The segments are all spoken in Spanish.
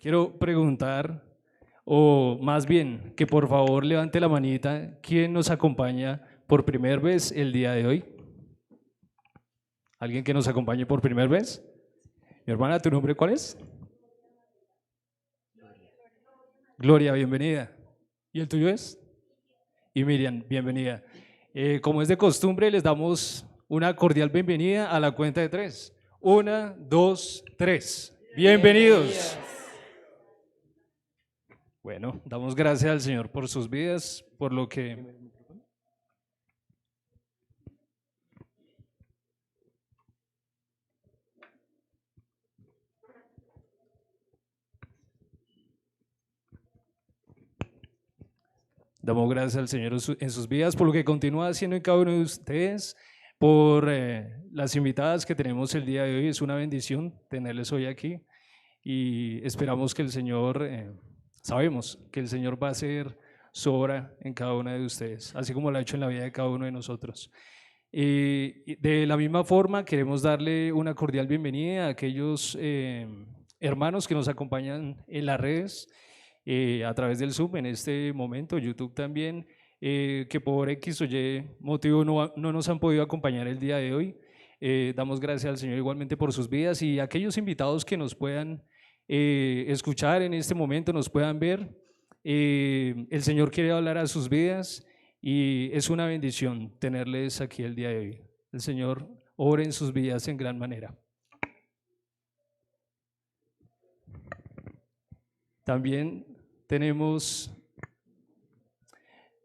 Quiero preguntar, o más bien, que por favor levante la manita, ¿quién nos acompaña por primera vez el día de hoy? ¿Alguien que nos acompañe por primera vez? Mi hermana, ¿tu nombre cuál es? Gloria, bienvenida. ¿Y el tuyo es? Y Miriam, bienvenida. Como es de costumbre, les damos una cordial bienvenida a la cuenta de 3. 1, 2, 3. Bienvenidos. Bueno, damos gracias al Señor por sus vidas, por lo que... Damos gracias al Señor en sus vidas, por lo que continúa haciendo en cada uno de ustedes, por las invitadas que tenemos el día de hoy. Es una bendición tenerles hoy aquí y esperamos que el Señor, sabemos que el Señor va a hacer su obra en cada una de ustedes, así como lo ha hecho en la vida de cada uno de nosotros. Y de la misma forma queremos darle una cordial bienvenida a aquellos hermanos que nos acompañan en las redes, a través del Zoom en este momento, YouTube también, que por X o Y motivo no nos han podido acompañar el día de hoy. Damos gracias al Señor igualmente por sus vidas y aquellos invitados que nos puedan escuchar en este momento, nos puedan ver. El Señor quiere hablar a sus vidas y es una bendición tenerles aquí el día de hoy. El Señor obra en sus vidas en gran manera. También tenemos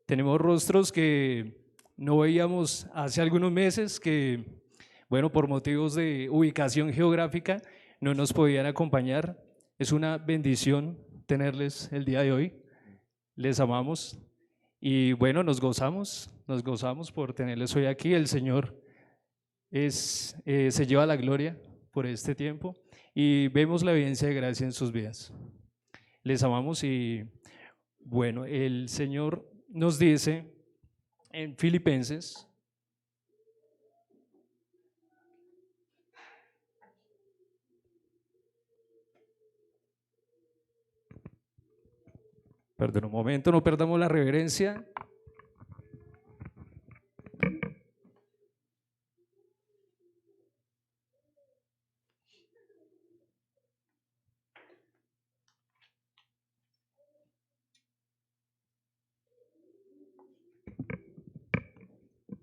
rostros que no veíamos hace algunos meses, que, bueno, por motivos de ubicación geográfica no nos podían acompañar. Es una bendición tenerles el día de hoy. Les amamos y, bueno, nos gozamos por tenerles hoy aquí. El Señor se lleva la gloria por este tiempo y vemos la evidencia de gracia en sus vidas. Les amamos y, bueno, el Señor nos dice en Filipenses, perdón un momento, no perdamos la reverencia.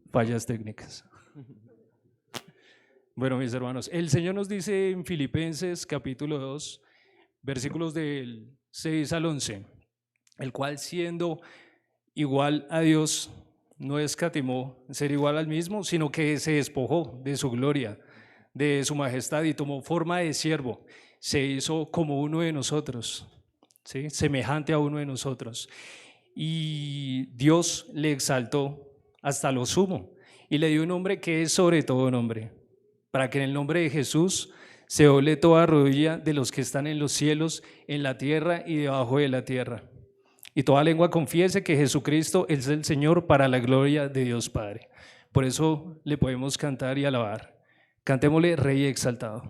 Fallas técnicas. Bueno, mis hermanos, el Señor nos dice en Filipenses capítulo 2, versículos del 6 al 11, el cual siendo igual a Dios, no escatimó ser igual al mismo, sino que se despojó de su gloria, de su majestad y tomó forma de siervo, se hizo como uno de nosotros, ¿sí? Semejante a uno de nosotros. Y Dios le exaltó hasta lo sumo y le dio un nombre que es sobre todo nombre, para que en el nombre de Jesús se doble toda rodilla de los que están en los cielos, en la tierra y debajo de la tierra, y toda lengua confiese que Jesucristo es el Señor, para la gloria de Dios Padre. Por eso le podemos cantar y alabar. Cantémosle Rey exaltado.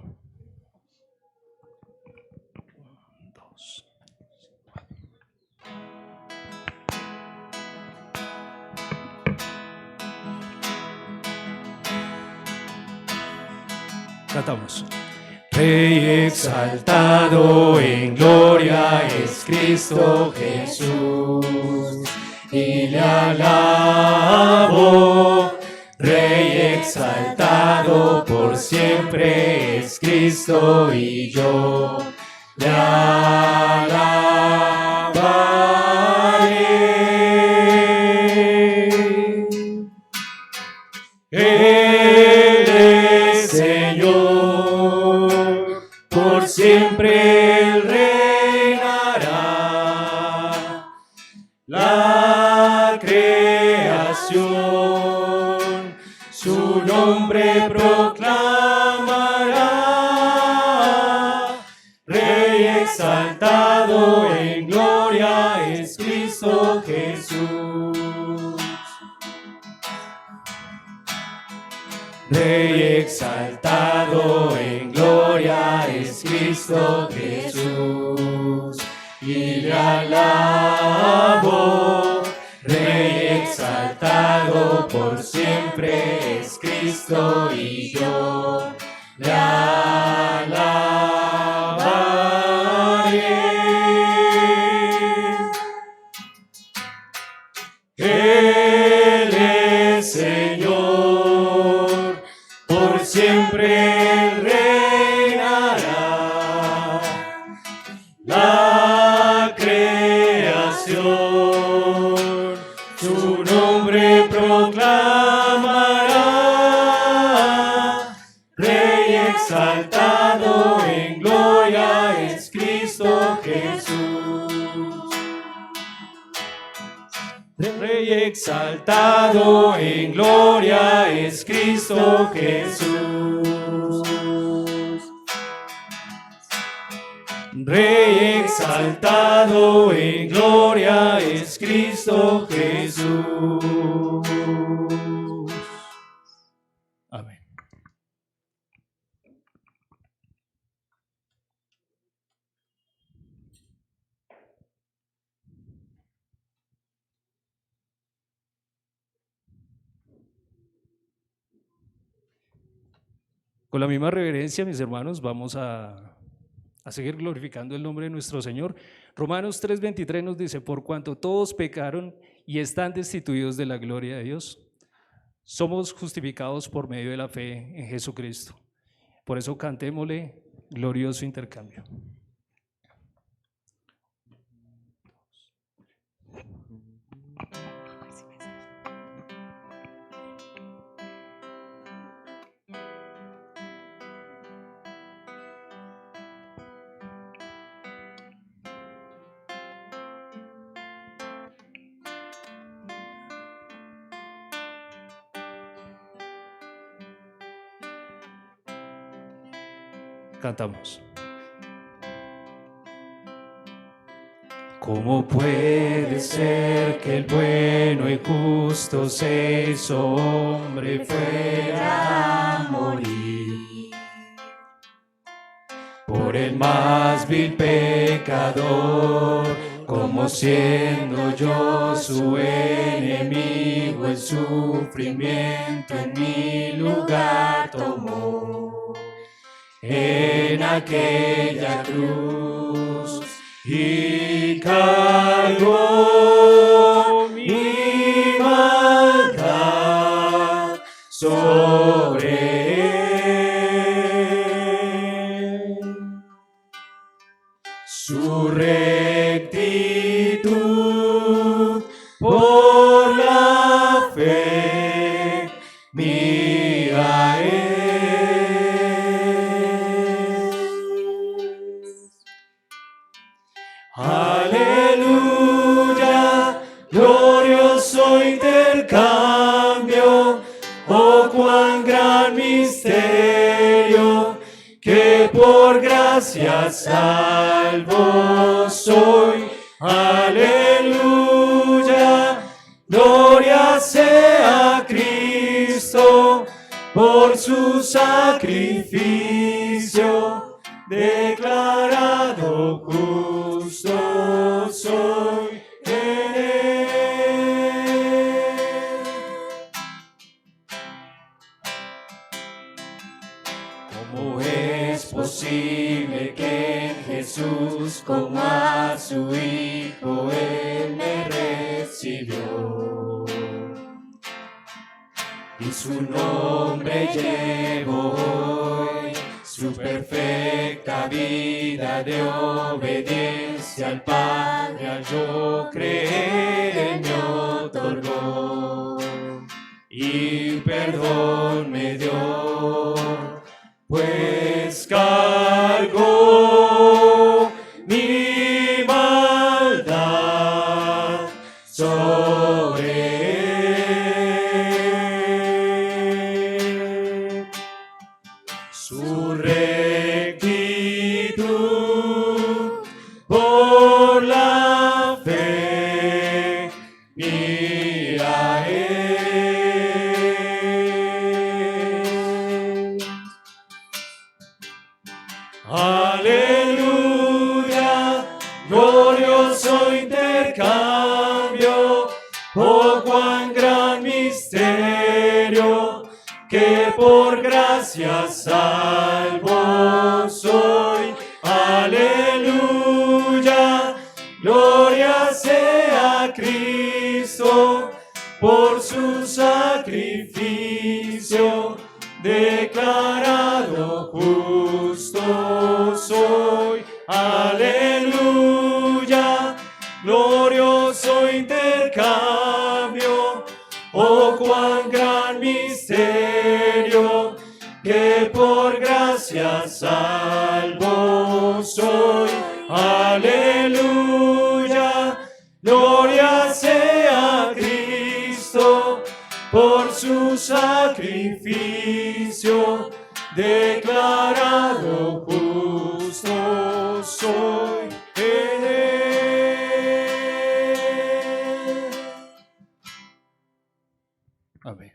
Cantamos. Rey exaltado en gloria es Cristo Jesús, y le alabo. Rey exaltado por siempre es Cristo, y yo le alabaré. Él es Señor, por siempre Él reinará. La creación su nombre proclamará. Rey exaltado en gloria es Cristo Jesús. Rey exaltado en gloria es Cristo Cristo Jesús, y le alabo, Rey exaltado por siempre es Cristo, y yo le alabaré. Él es Señor, por siempre reinará. La creación su nombre proclamará. Rey exaltado en gloria es Cristo Jesús. Rey exaltado en gloria es Cristo Jesús. Rey exaltado en gloria es Cristo Jesús. Amén. Con la misma reverencia, mis hermanos, vamos a seguir glorificando el nombre de nuestro Señor. Romanos 3:23 nos dice: por cuanto todos pecaron y están destituidos de la gloria de Dios, somos justificados por medio de la fe en Jesucristo. Por eso cantémosle glorioso intercambio. Cantamos. ¿Cómo puede ser que el bueno y justo se hizo hombre fuera a morir por el más vil pecador? Como siendo yo su enemigo, el sufrimiento en mi lugar tomó en aquella cruz y cargó mi maldad sobre él. Su rectitud por la fe mía es. Aleluya, glorioso intercambio, oh cuán gran misterio, que por gracia salvo soy. Aleluya, gloria sea a Cristo, por su sacrificio, declarado justo soy en él. ¿Cómo es posible que en Jesús, como a su Hijo, Él me recibió? Y su nombre llevo hoy, su perfecta vida de obediencia al Padre, al yo creer Él me otorgó y perdón me dio, pues cargó mi maldad sobre él. Su rectitud por la fe mía es. Aleluya. por gracia salvo soy. Aleluya, gloria sea a Cristo, por su sacrificio, declarado justo soy. Aleluya, glorioso intercambio, oh cuán gran misterio, que por gracia salvo soy. Aleluya, gloria sea a Cristo, por su sacrificio, declarado justo soy. Amén.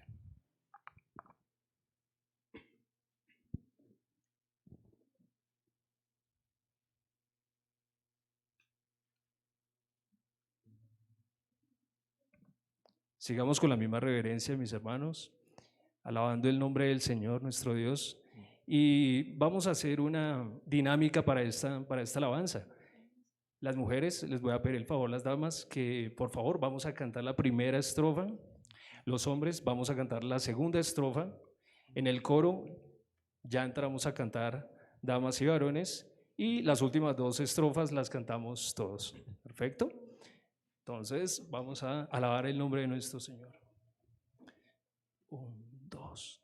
Sigamos con la misma reverencia, mis hermanos, alabando el nombre del Señor, nuestro Dios. Y vamos a hacer una dinámica para esta alabanza. Las mujeres, les voy a pedir el favor, las damas, que por favor vamos a cantar la primera estrofa. Los hombres vamos a cantar la segunda estrofa. En el coro ya entramos a cantar damas y varones. Y las últimas dos estrofas las cantamos todos. ¿Perfecto? Entonces vamos a alabar el nombre de nuestro Señor. 1, 2.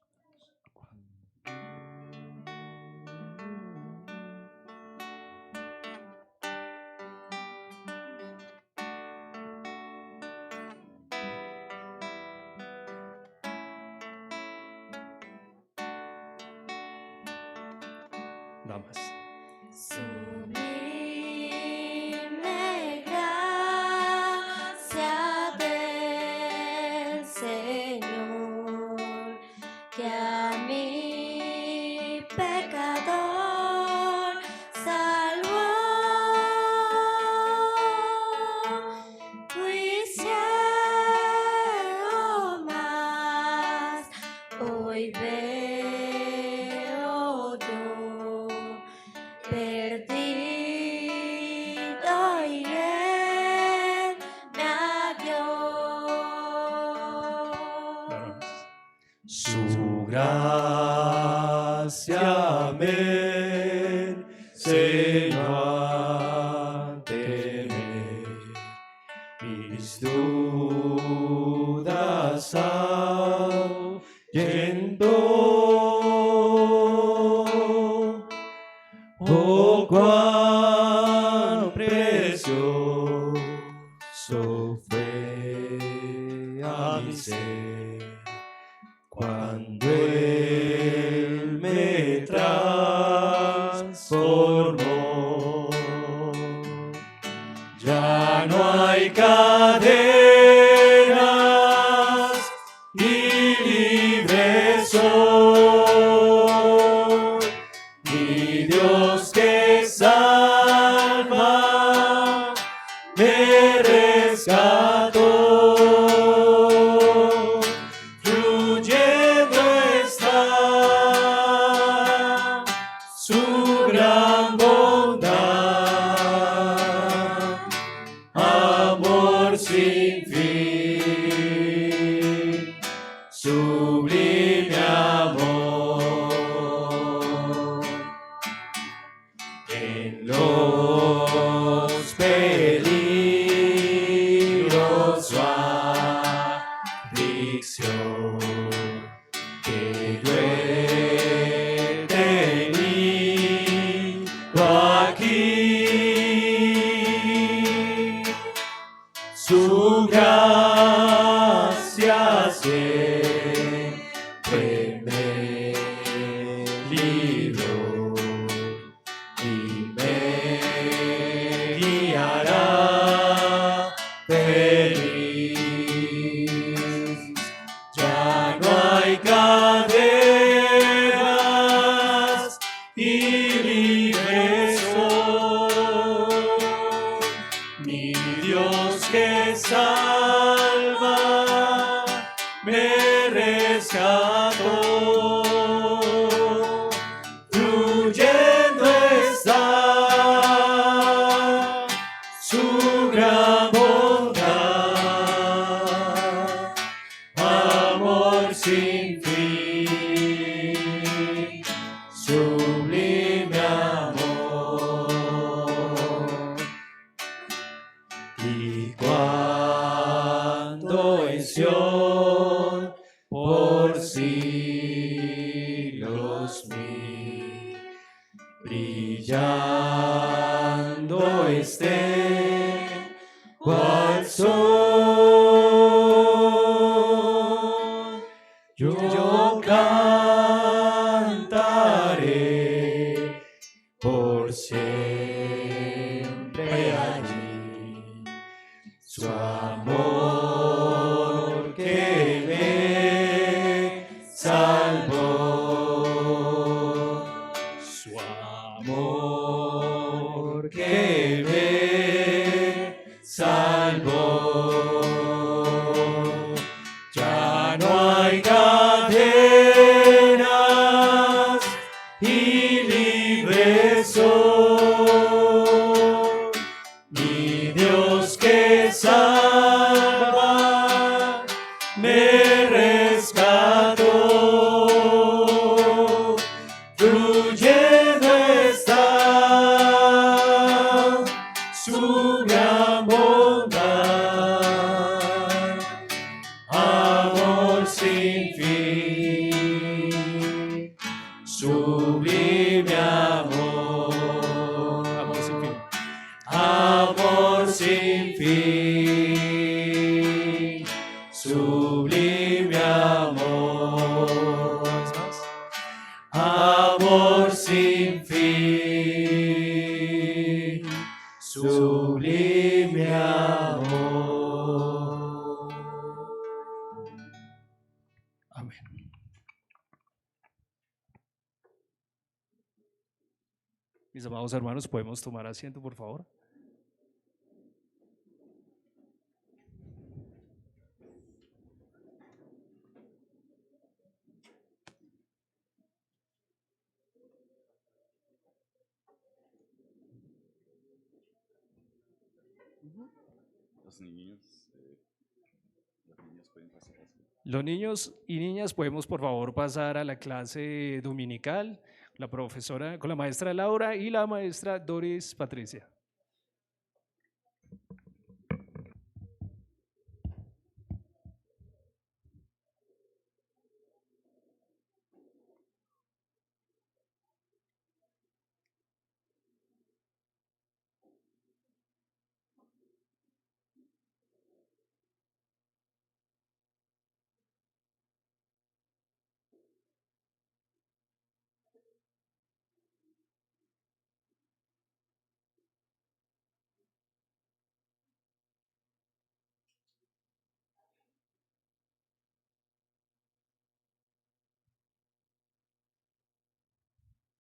Damas. Sublime gracia del Señor, que a mi pecador salvó. Fui ciego, mas hoy veo yo. Perdido y él me halló. Su gracia me enseñó a temer, mis dudas ahuyentó. Oh, cuán precioso fue a mi ser cuando Él me transformó. Ya no hay cadenas y libre soy. Mi Dios que salva me rescató. Fluyendo está su gran bondad, amor sin fin, sublime amor. En los peligros su aflicción que yo he tenido aquí, su gracia siempre me libró y me guiará feliz. Ya no hay cadenas y libre soy. cuando esté cual sol, yo cantaré por siempre allí su amor que me salvó, su amor que me salvó. Ya no hay cadenas y libre soy, mi Dios que salva me rescató, fluyendo está su gran bondad, amor sin fin, sublime amor, Amor sin fin. amor sin fin, sublime amor, Una vez más. amor sin fin, sublime amor. Amén. Mis amados hermanos, ¿podemos tomar asiento, por favor? Los niños pueden pasar así. Los niños y niñas podemos por favor pasar a la clase dominical, la profesora, con la maestra Laura y la maestra Doris Patricia.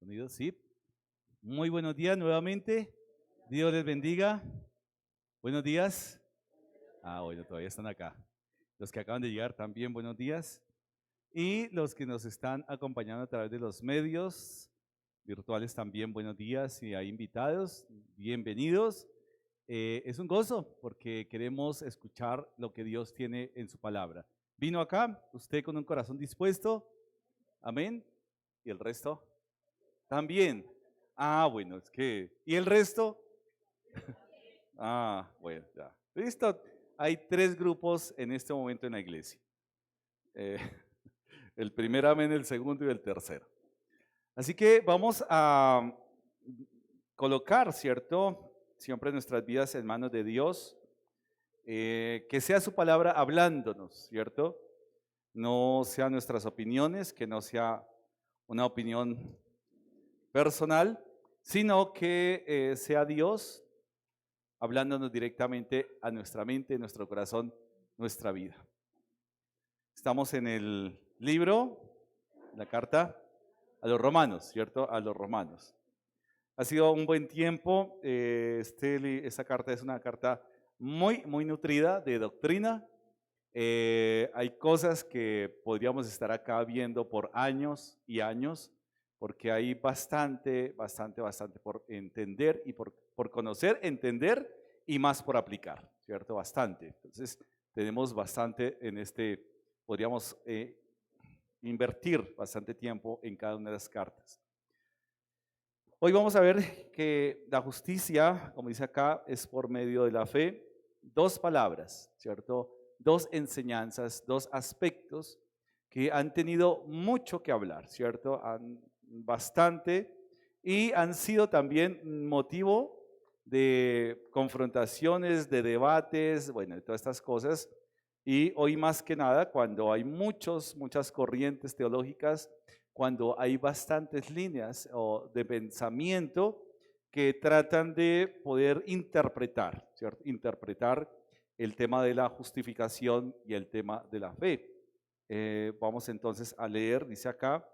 Unidos, sí. Muy buenos días nuevamente. Dios les bendiga. Buenos días. Bueno, todavía están acá. Los que acaban de llegar también, buenos días. Y los que nos están acompañando a través de los medios virtuales también, buenos días. Y hay invitados, bienvenidos. Es un gozo porque queremos escuchar lo que Dios tiene en su palabra. ¿Vino acá usted con un corazón dispuesto? Amén. ¿Y el resto? También. Bueno, es que... ¿Y el resto? Bueno, ya. ¿Listo? Hay 3 grupos en este momento en la iglesia. El primer amén, el segundo y el tercero. Así que vamos a colocar, ¿cierto? Siempre nuestras vidas en manos de Dios. Que sea su palabra hablándonos, ¿cierto? No sean nuestras opiniones, que no sea una opinión personal, sino que sea Dios hablándonos directamente a nuestra mente, nuestro corazón, nuestra vida. Estamos en el libro, la carta a los romanos, ¿cierto? A los romanos. Ha sido un buen tiempo. Esta carta es una carta muy, muy nutrida de doctrina. Hay cosas que podríamos estar acá viendo por años y años, porque hay bastante por entender y por conocer, entender y más por aplicar, ¿cierto? Bastante. Entonces, tenemos bastante en podríamos invertir bastante tiempo en cada una de las cartas. Hoy vamos a ver que la justicia, como dice acá, es por medio de la fe. 2 palabras, ¿cierto? 2 enseñanzas, 2 aspectos que han tenido mucho que hablar, ¿cierto? Bastante y han sido también motivo de confrontaciones, de debates, bueno, de todas estas cosas. Y hoy más que nada, cuando hay muchas corrientes teológicas, cuando hay bastantes líneas de pensamiento que tratan de poder interpretar, ¿cierto? Interpretar el tema de la justificación y el tema de la fe. Vamos entonces a leer, dice acá,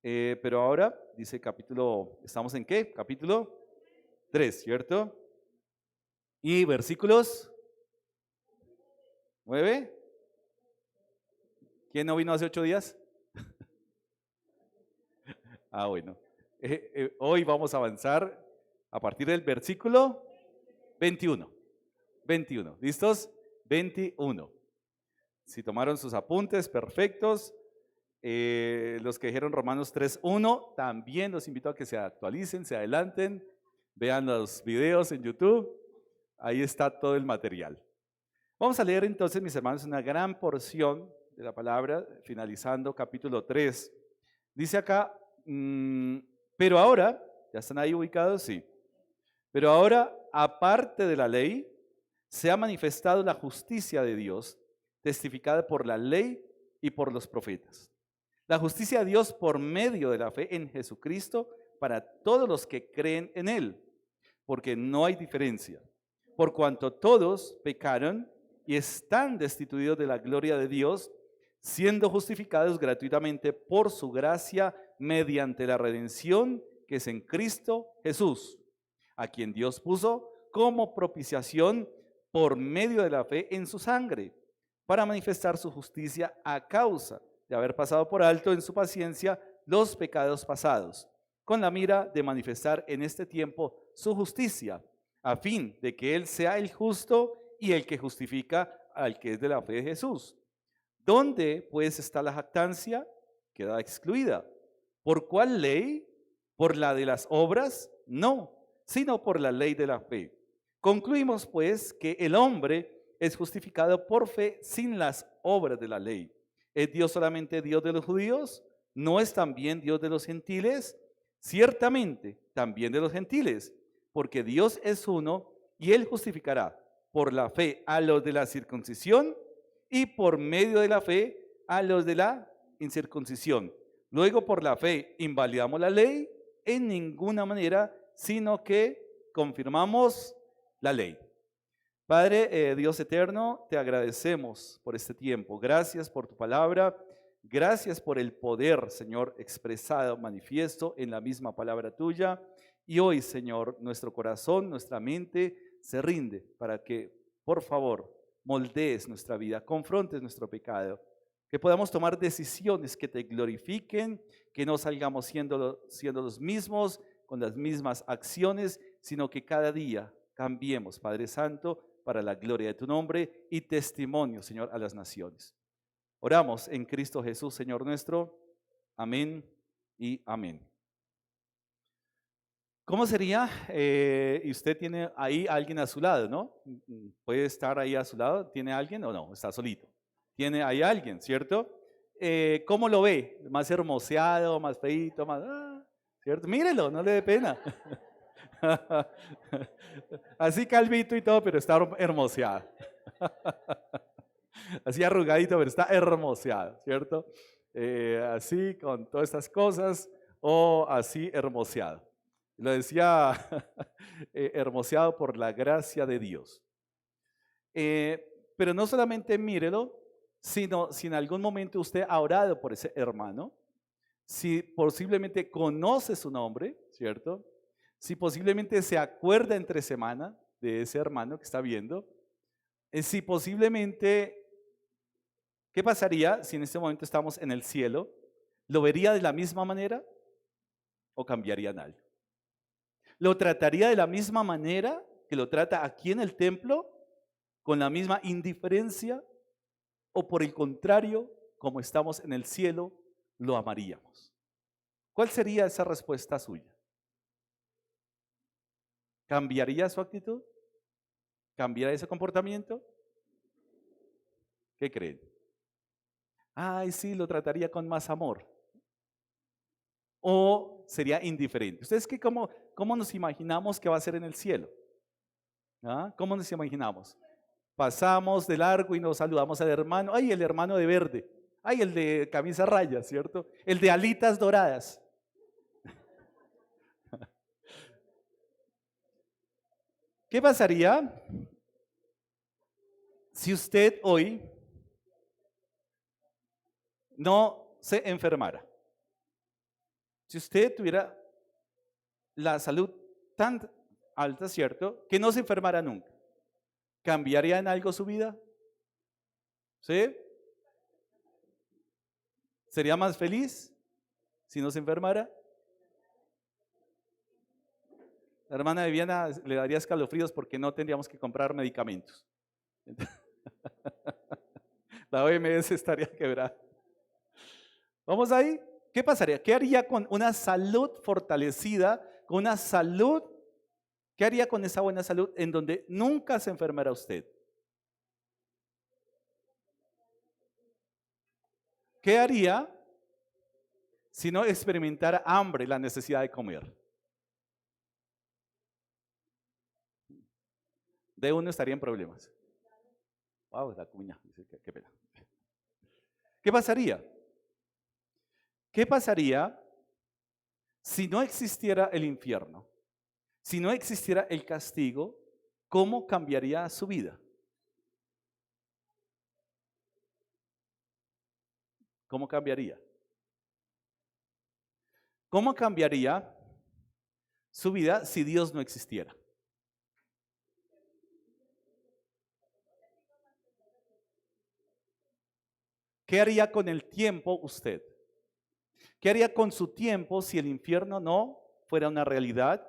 pero ahora, dice capítulo, ¿estamos en qué? Capítulo 3, ¿cierto? Y versículos 9. ¿Quién no vino hace 8 días? Bueno. Hoy vamos a avanzar a partir del versículo 21. 21. ¿Listos? 21. Si tomaron sus apuntes, perfectos. Los que dijeron Romanos 3:1, también los invito a que se actualicen, se adelanten, vean los videos en YouTube. Ahí está todo el material. Vamos a leer entonces, mis hermanos, una gran porción de la palabra, finalizando capítulo 3. Dice acá, pero ahora, ¿ya están ahí ubicados? Sí. Pero ahora, aparte de la ley, se ha manifestado la justicia de Dios, testificada por la ley y por los profetas. La justicia de Dios por medio de la fe en Jesucristo para todos los que creen en Él, porque no hay diferencia, por cuanto todos pecaron y están destituidos de la gloria de Dios, siendo justificados gratuitamente por su gracia mediante la redención que es en Cristo Jesús, a quien Dios puso como propiciación por medio de la fe en su sangre, para manifestar su justicia a causa de haber pasado por alto en su paciencia los pecados pasados, con la mira de manifestar en este tiempo su justicia, a fin de que Él sea el justo y el que justifica al que es de la fe de Jesús. ¿Dónde pues está la jactancia? Queda excluida. ¿Por cuál ley? ¿Por la de las obras? No, sino por la ley de la fe. Concluimos pues que el hombre es justificado por fe sin las obras de la ley. ¿Es Dios solamente Dios de los judíos? ¿No es también Dios de los gentiles? Ciertamente, también de los gentiles, porque Dios es uno y Él justificará por la fe a los de la circuncisión y por medio de la fe a los de la incircuncisión. Luego, por la fe, invalidamos la ley en ninguna manera, sino que confirmamos la ley. Padre, Dios eterno, te agradecemos por este tiempo. Gracias por tu palabra. Gracias por el poder, Señor, expresado, manifiesto en la misma palabra tuya. Y hoy, Señor, nuestro corazón, nuestra mente se rinde para que, por favor, moldees nuestra vida, confrontes nuestro pecado, que podamos tomar decisiones que te glorifiquen, que no salgamos siendo los mismos, con las mismas acciones, sino que cada día cambiemos, Padre Santo, para la gloria de tu nombre y testimonio, Señor, a las naciones. Oramos en Cristo Jesús, Señor nuestro. Amén y amén. ¿Cómo sería? Y usted tiene ahí a alguien a su lado, ¿no? ¿Puede estar ahí a su lado? ¿Tiene alguien o no? Está solito. Tiene ahí a alguien, ¿cierto? ¿Cómo lo ve? ¿Más hermoseado, más feito, más... ¿cierto? Mírelo, no le dé pena. Así calvito y todo, pero está hermoseado. Así arrugadito, pero está hermoseado, ¿cierto? Así con todas estas cosas o así hermoseado. Lo decía hermoseado por la gracia de Dios. Pero no solamente mírelo, sino si en algún momento usted ha orado por ese hermano, si posiblemente conoce su nombre, ¿cierto? Si posiblemente se acuerda entre semana de ese hermano que está viendo, si posiblemente, ¿qué pasaría si en este momento estamos en el cielo? ¿Lo vería de la misma manera o cambiaría en algo? ¿Lo trataría de la misma manera que lo trata aquí en el templo, con la misma indiferencia? ¿O por el contrario, como estamos en el cielo, lo amaríamos? ¿Cuál sería esa respuesta suya? ¿Cambiaría su actitud? ¿Cambiaría ese comportamiento? ¿Qué creen? Ay, sí, lo trataría con más amor. o sería indiferente? ¿Ustedes cómo nos imaginamos que va a ser en el cielo? ¿Ah? ¿Cómo nos imaginamos? Pasamos de largo y nos saludamos al hermano. ¡Ay, el hermano de verde! ¡Ay, el de camisa raya!, ¿cierto? El de alitas doradas. ¿Qué pasaría si usted hoy no se enfermara? Si usted tuviera la salud tan alta, ¿cierto?, que no se enfermara nunca, ¿cambiaría en algo su vida? ¿Sí? ¿Sería más feliz si no se enfermara? La hermana Viviana le daría escalofríos porque no tendríamos que comprar medicamentos. La OMS estaría quebrada. ¿Vamos ahí? ¿Qué pasaría? ¿Qué haría con una salud fortalecida, con una salud? ¿Qué haría con esa buena salud en donde nunca se enfermará usted? ¿Qué haría si no experimentara hambre, la necesidad de comer? De uno estaría en problemas. Wow, la cuña. Qué pena. ¿Qué pasaría? ¿Qué pasaría si no existiera el infierno? Si no existiera el castigo, ¿cómo cambiaría su vida? ¿Cómo cambiaría? ¿Cómo cambiaría su vida si Dios no existiera? ¿Qué haría con el tiempo usted? ¿Qué haría con su tiempo si el infierno no fuera una realidad?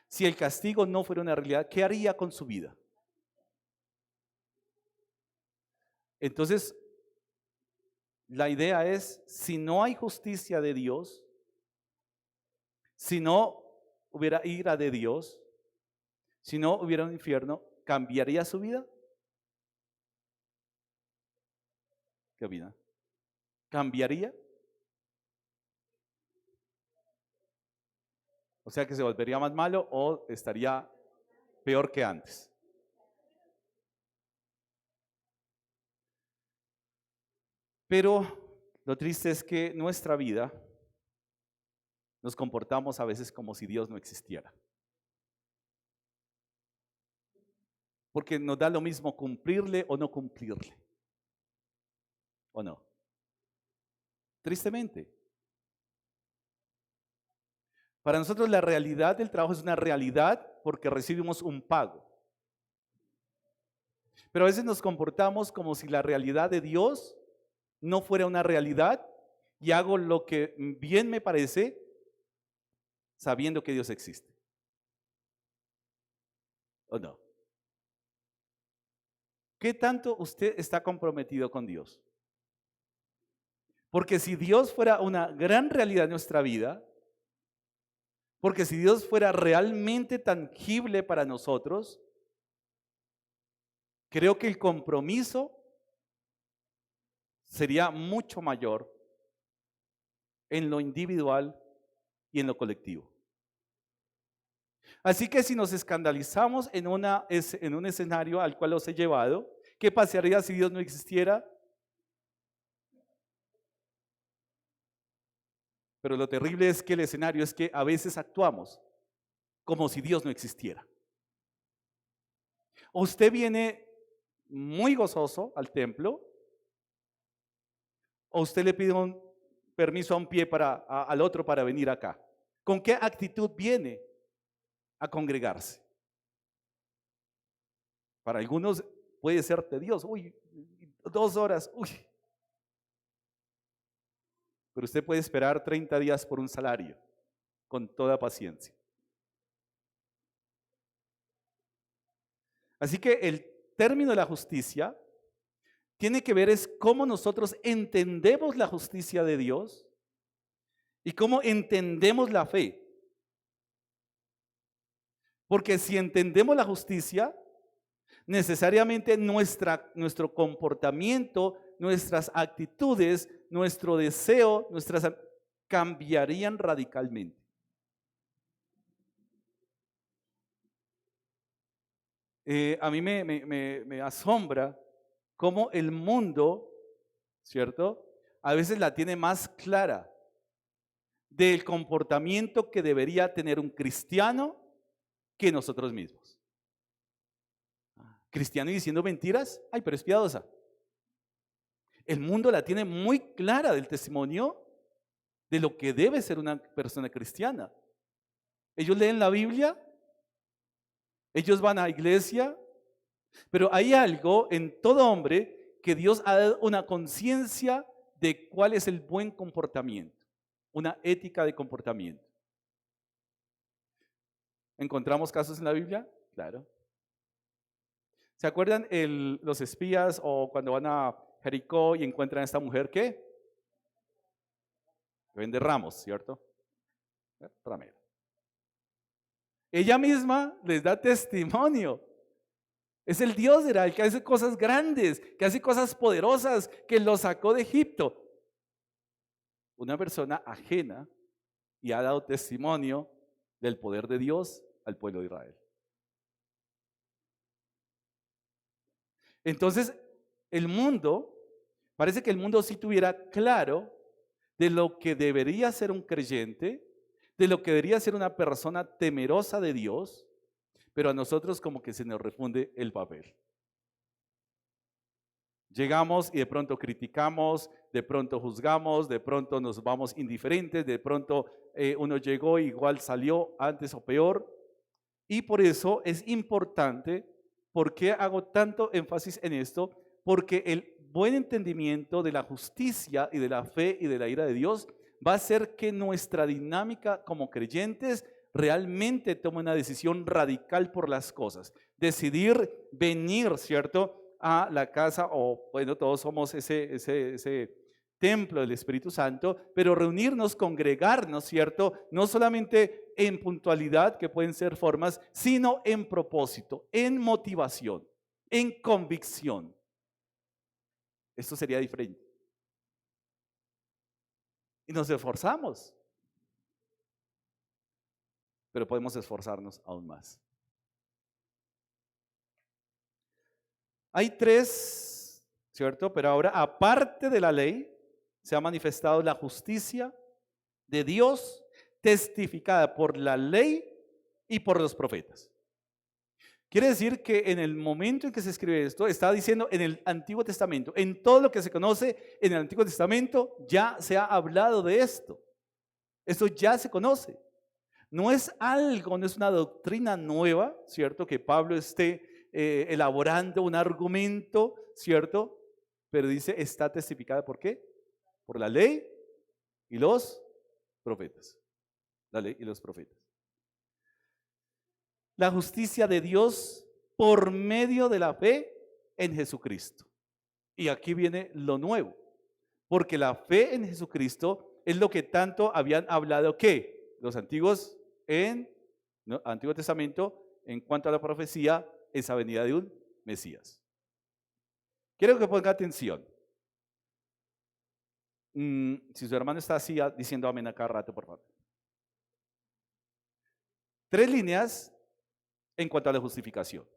Si el castigo no fuera una realidad, ¿qué haría con su vida? Entonces, la idea es, si no hay justicia de Dios, si no hubiera ira de Dios, si no hubiera un infierno, ¿cambiaría su vida? ¿Qué opina? ¿Cambiaría? O sea, que se volvería más malo o estaría peor que antes. Pero lo triste es que nuestra vida nos comportamos a veces como si Dios no existiera. Porque nos da lo mismo cumplirle o no cumplirle. ¿O no? Tristemente. Para nosotros la realidad del trabajo es una realidad porque recibimos un pago. Pero a veces nos comportamos como si la realidad de Dios no fuera una realidad y hago lo que bien me parece sabiendo que Dios existe. ¿O no? ¿Qué tanto usted está comprometido con Dios? Porque si Dios fuera una gran realidad en nuestra vida, porque si Dios fuera realmente tangible para nosotros, creo que el compromiso sería mucho mayor en lo individual y en lo colectivo. Así que si nos escandalizamos en un escenario al cual los he llevado, ¿qué pasaría si Dios no existiera? Pero lo terrible es que el escenario es que a veces actuamos como si Dios no existiera. O usted viene muy gozoso al templo, o usted le pide un permiso a un pie al otro para venir acá. ¿Con qué actitud viene a congregarse? Para algunos puede ser tedioso. Uy, 2 horas, uy. Pero usted puede esperar 30 días por un salario, con toda paciencia. Así que el término de la justicia tiene que ver es cómo nosotros entendemos la justicia de Dios y cómo entendemos la fe. Porque si entendemos la justicia, necesariamente nuestro comportamiento, nuestras actitudes, nuestro deseo, cambiarían radicalmente. A mí me asombra cómo el mundo, ¿cierto? A veces la tiene más clara del comportamiento que debería tener un cristiano que nosotros mismos. Cristiano y diciendo mentiras, ay, pero es piadosa. El mundo la tiene muy clara del testimonio de lo que debe ser una persona cristiana. Ellos leen la Biblia, ellos van a iglesia, pero hay algo en todo hombre que Dios ha dado una conciencia de cuál es el buen comportamiento, una ética de comportamiento. ¿Encontramos casos en la Biblia? Claro. ¿Se acuerdan los espías o cuando van a Jericó y encuentran a esta mujer que vende ramos, ¿cierto? Ramera. Ella misma les da testimonio. Es el Dios de Israel que hace cosas grandes, que hace cosas poderosas, que lo sacó de Egipto. Una persona ajena y ha dado testimonio del poder de Dios al pueblo de Israel. Entonces, parece que el mundo sí tuviera claro de lo que debería ser un creyente, de lo que debería ser una persona temerosa de Dios, pero a nosotros como que se nos refunde el papel. Llegamos y de pronto criticamos, de pronto juzgamos, de pronto nos vamos indiferentes, de pronto uno llegó y igual salió antes o peor. Y por eso es importante. ¿Por qué hago tanto énfasis en esto? Porque el buen entendimiento de la justicia y de la fe y de la ira de Dios va a hacer que nuestra dinámica como creyentes realmente tome una decisión radical por las cosas. Decidir venir, ¿cierto?, a la casa, o bueno, todos somos ese templo del Espíritu Santo, pero reunirnos, congregarnos, ¿cierto? No solamente en puntualidad, que pueden ser formas, sino en propósito, en motivación, en convicción. Esto sería diferente. Y nos esforzamos, pero podemos esforzarnos aún más. Hay tres, ¿cierto? Pero ahora, aparte de la ley, se ha manifestado la justicia de Dios testificada por la ley y por los profetas. Quiere decir que en el momento en que se escribe esto, está diciendo en el Antiguo Testamento, en todo lo que se conoce en el Antiguo Testamento, ya se ha hablado de esto. Esto ya se conoce. No es algo, no es una doctrina nueva, ¿cierto? Que Pablo esté elaborando un argumento, ¿cierto? Pero dice, está testificada, ¿por qué? Por la ley y los profetas. La ley y los profetas. La justicia de Dios por medio de la fe en Jesucristo. Y aquí viene lo nuevo, porque la fe en Jesucristo es lo que tanto habían hablado que los antiguos Antiguo Testamento en cuanto a la profecía, esa venida de un Mesías. Quiero que ponga atención. Si su hermano está así diciendo amén a cada rato, por favor. 3 líneas en cuanto a la justificación.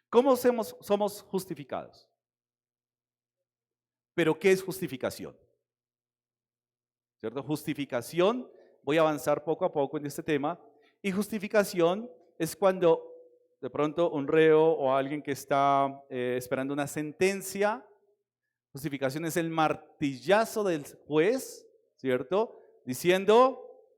¿Cómo somos justificados? ¿Pero qué es justificación? ¿Cierto? Justificación, voy a avanzar poco a poco en este tema, y justificación es cuando de pronto un reo o alguien que está esperando una sentencia. Justificación es el martillazo del juez, ¿cierto? Diciendo,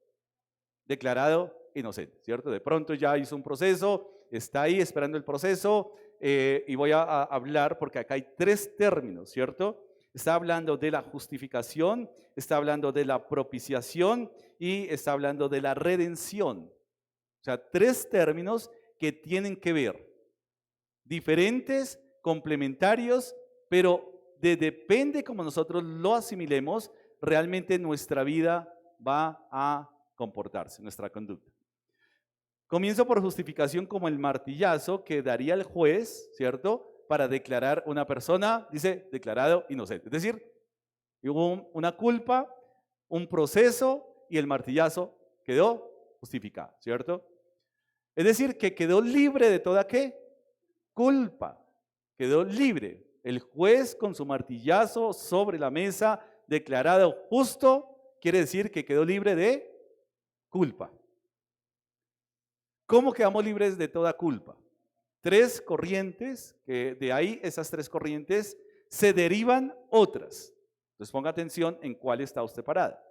declarado inocente, ¿cierto? De pronto ya hizo un proceso, está ahí esperando el proceso, y voy a hablar porque acá hay 3 términos, ¿cierto? Está hablando de la justificación, está hablando de la propiciación y está hablando de la redención. O sea, 3 términos que tienen que ver, diferentes, complementarios, pero depende como nosotros lo asimilemos, realmente nuestra vida va a comportarse, nuestra conducta. Comienzo por justificación como el martillazo que daría el juez, ¿cierto?, para declarar una persona, dice, declarado inocente. Es decir, hubo una culpa, un proceso y el martillazo quedó justificado, ¿cierto? Es decir, que quedó libre de toda ¿qué? Culpa. Quedó libre. El juez con su martillazo sobre la mesa, declarado justo, quiere decir que quedó libre de culpa. ¿Cómo quedamos libres de toda culpa? Tres corrientes, que de ahí esas tres corrientes se derivan otras. Entonces ponga atención en cuál está usted parada.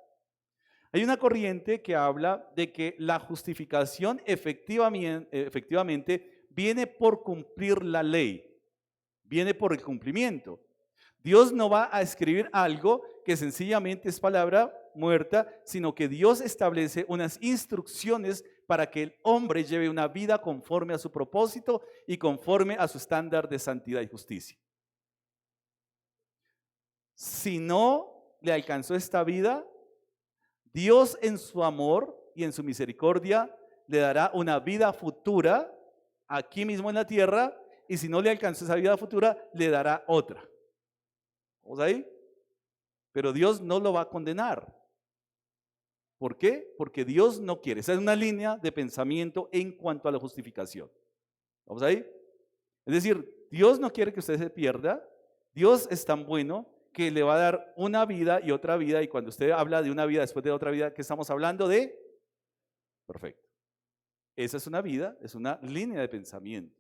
Hay una corriente que habla de que la justificación efectivamente viene por cumplir la ley, viene por el cumplimiento. Dios no va a escribir algo que sencillamente es palabra muerta, sino que Dios establece unas instrucciones para que el hombre lleve una vida conforme a su propósito y conforme a su estándar de santidad y justicia. Si no le alcanzó esta vida, Dios en su amor y en su misericordia le dará una vida futura aquí mismo en la tierra, y si no le alcanzó esa vida futura, le dará otra. ¿Vamos ahí? Pero Dios no lo va a condenar. ¿Por qué? Porque Dios no quiere. Esa es una línea de pensamiento en cuanto a la justificación. ¿Vamos ahí? Es decir, Dios no quiere que usted se pierda. Dios es tan bueno que le va a dar una vida y otra vida, y cuando usted habla de una vida después de otra vida, ¿qué estamos hablando de? Perfecto. Esa es una vida, es una línea de pensamiento.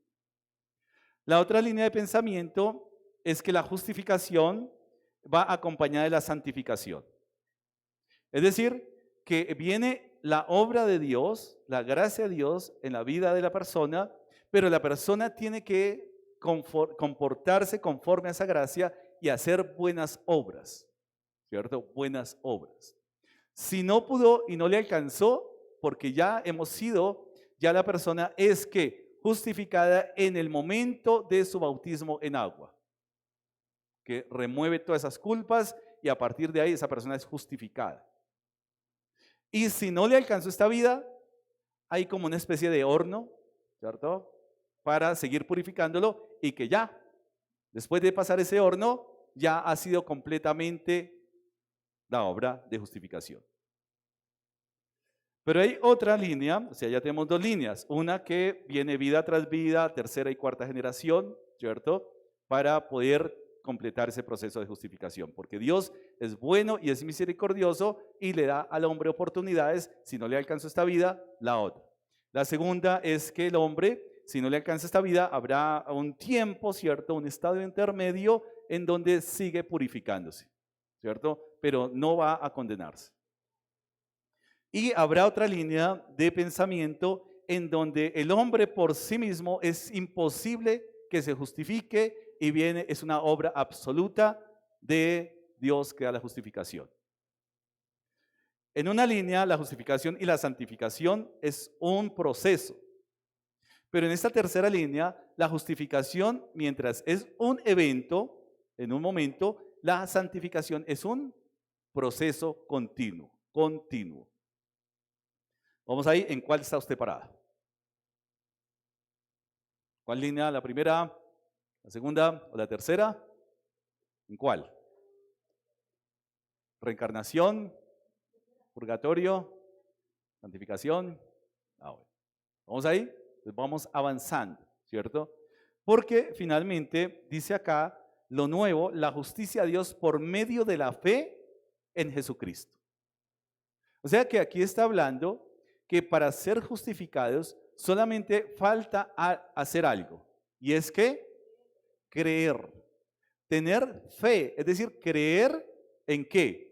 La otra línea de pensamiento es que la justificación va acompañada de la santificación. Es decir, que viene la obra de Dios, la gracia de Dios en la vida de la persona, pero la persona tiene que comportarse conforme a esa gracia y hacer buenas obras, ¿cierto? Buenas obras. Si no pudo y no le alcanzó, porque ya hemos sido, ya la persona es que justificada en el momento de su bautismo en agua, que remueve todas esas culpas y a partir de ahí esa persona es justificada. Y si no le alcanzó esta vida, hay como una especie de horno, ¿cierto? Para seguir purificándolo y que ya, después de pasar ese horno, ya ha sido completamente la obra de justificación. Pero hay otra línea, o sea, ya tenemos dos líneas. Una que viene vida tras vida, tercera y cuarta generación, ¿cierto? Para poder completar ese proceso de justificación. Porque Dios es bueno y es misericordioso y le da al hombre oportunidades. Si no le alcanzó esta vida, la otra. La segunda es que el hombre, si no le alcanza esta vida, habrá un tiempo, ¿cierto? Un estado intermedio en donde sigue purificándose, ¿cierto? Pero no va a condenarse. Y habrá otra línea de pensamiento en donde el hombre por sí mismo es imposible que se justifique y es una obra absoluta de Dios que da la justificación. En una línea, la justificación y la santificación es un proceso. Pero en esta tercera línea, la justificación, mientras es un evento, en un momento, la santificación es un proceso continuo. Vamos ahí, ¿en cuál está usted parada? ¿Cuál línea? ¿La primera, la segunda o la tercera? ¿En cuál? Reencarnación, purgatorio, santificación. Bueno. Vamos ahí, pues vamos avanzando, ¿cierto? Porque finalmente dice acá lo nuevo, la justicia de Dios por medio de la fe en Jesucristo. O sea que aquí está hablando que para ser justificados solamente falta hacer algo, y es que creer, tener fe, es decir, creer ¿en qué?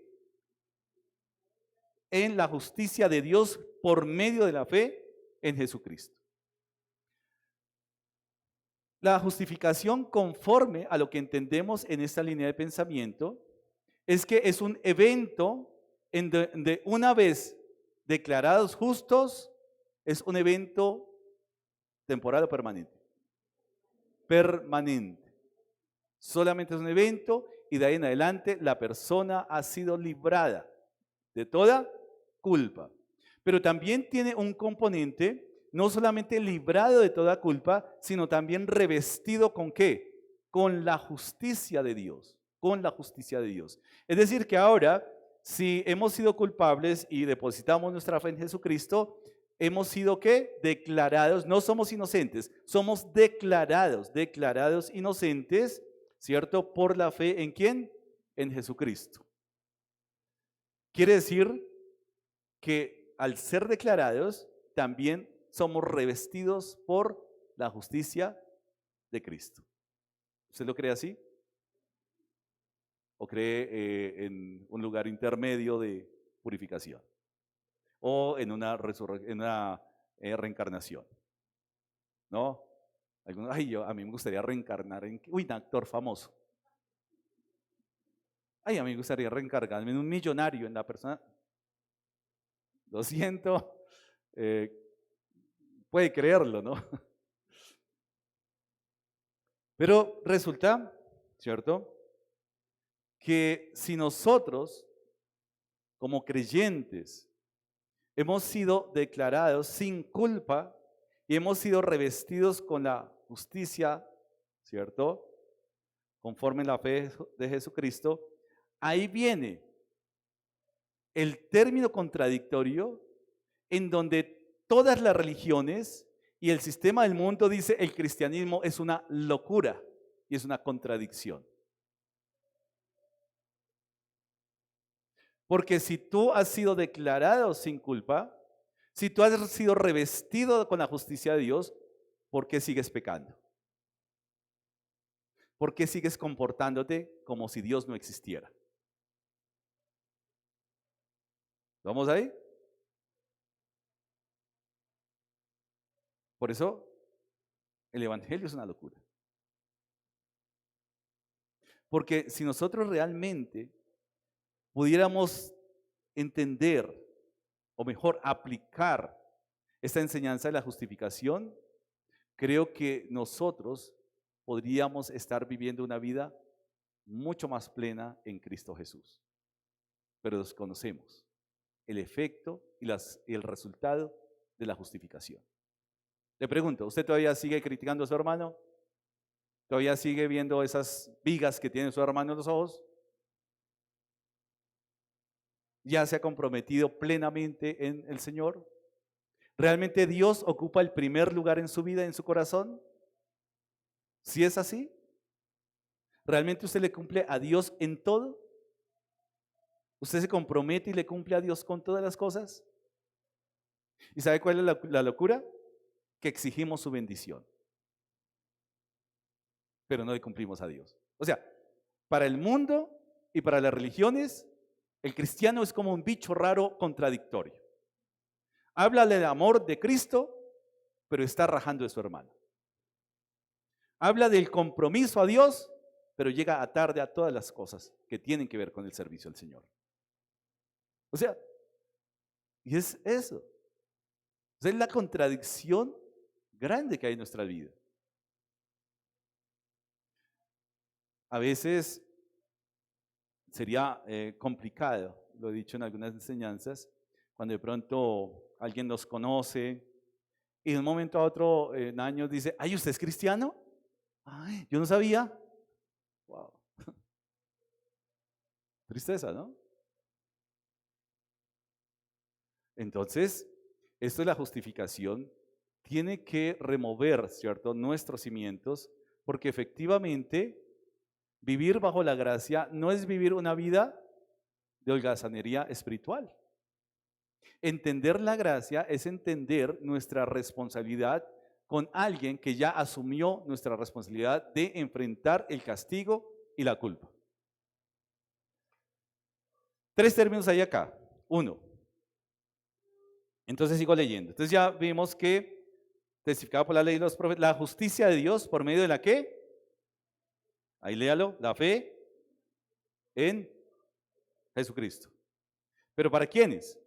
En la justicia de Dios por medio de la fe en Jesucristo. La justificación conforme a lo que entendemos en esta línea de pensamiento es que es un evento en donde una vez declarados justos, es un evento temporal o permanente. Permanente. Solamente es un evento y de ahí en adelante la persona ha sido librada de toda culpa. Pero también tiene un componente, no solamente librado de toda culpa, sino también revestido ¿con qué? Con la justicia de Dios. Con la justicia de Dios. Es decir, que ahora si hemos sido culpables y depositamos nuestra fe en Jesucristo, hemos sido ¿qué? Declarados, no somos inocentes, somos declarados inocentes, ¿cierto? Por la fe ¿en quién? En Jesucristo. Quiere decir que al ser declarados, también somos revestidos por la justicia de Cristo. ¿Usted lo cree así? ¿O cree en un lugar intermedio de purificación? ¿O en una, reencarnación? ¿No? A mí me gustaría reencarnar en un actor famoso. A mí me gustaría reencarnarme en un millonario, en la persona. Lo siento, puede creerlo, ¿no? Pero resulta, ¿cierto?, que si nosotros, como creyentes, hemos sido declarados sin culpa y hemos sido revestidos con la justicia, ¿cierto?, conforme la fe de Jesucristo, ahí viene el término contradictorio en donde todas las religiones y el sistema del mundo dice el cristianismo es una locura y es una contradicción. Porque si tú has sido declarado sin culpa, si tú has sido revestido con la justicia de Dios, ¿por qué sigues pecando? ¿Por qué sigues comportándote como si Dios no existiera? ¿Vamos ahí? Por eso, el Evangelio es una locura. Porque si nosotros realmente pudiéramos entender, o mejor, aplicar esta enseñanza de la justificación, creo que nosotros podríamos estar viviendo una vida mucho más plena en Cristo Jesús. Pero desconocemos el efecto y el resultado de la justificación. Le pregunto, ¿usted todavía sigue criticando a su hermano? ¿Todavía sigue viendo esas vigas que tiene su hermano en los ojos? ¿Ya se ha comprometido plenamente en el Señor? ¿Realmente Dios ocupa el primer lugar en su vida, en su corazón? Si es así, ¿realmente usted le cumple a Dios en todo? ¿Usted se compromete y le cumple a Dios con todas las cosas? ¿Y sabe cuál es la locura? Que exigimos su bendición, pero no le cumplimos a Dios. O sea, para el mundo y para las religiones, el cristiano es como un bicho raro contradictorio. Habla del amor de Cristo, pero está rajando de su hermano. Habla del compromiso a Dios, pero llega a tarde a todas las cosas que tienen que ver con el servicio al Señor. O sea, y es eso. O sea, es la contradicción grande que hay en nuestra vida. A veces sería complicado, lo he dicho en algunas enseñanzas, cuando de pronto alguien nos conoce y de un momento a otro en años dice, ay, ¿usted es cristiano? Ay, yo no sabía. Wow. Tristeza, ¿no? Entonces, esto de la justificación tiene que remover, ¿cierto?, nuestros cimientos, porque efectivamente vivir bajo la gracia no es vivir una vida de holgazanería espiritual. Entender la gracia es entender nuestra responsabilidad con alguien que ya asumió nuestra responsabilidad de enfrentar el castigo y la culpa. 3 términos hay acá. 1. Entonces sigo leyendo. Entonces ya vimos que testificado por la ley de los profetas, la justicia de Dios por medio de la ¿qué? Ahí léalo, la fe en Jesucristo. ¿Pero para quiénes?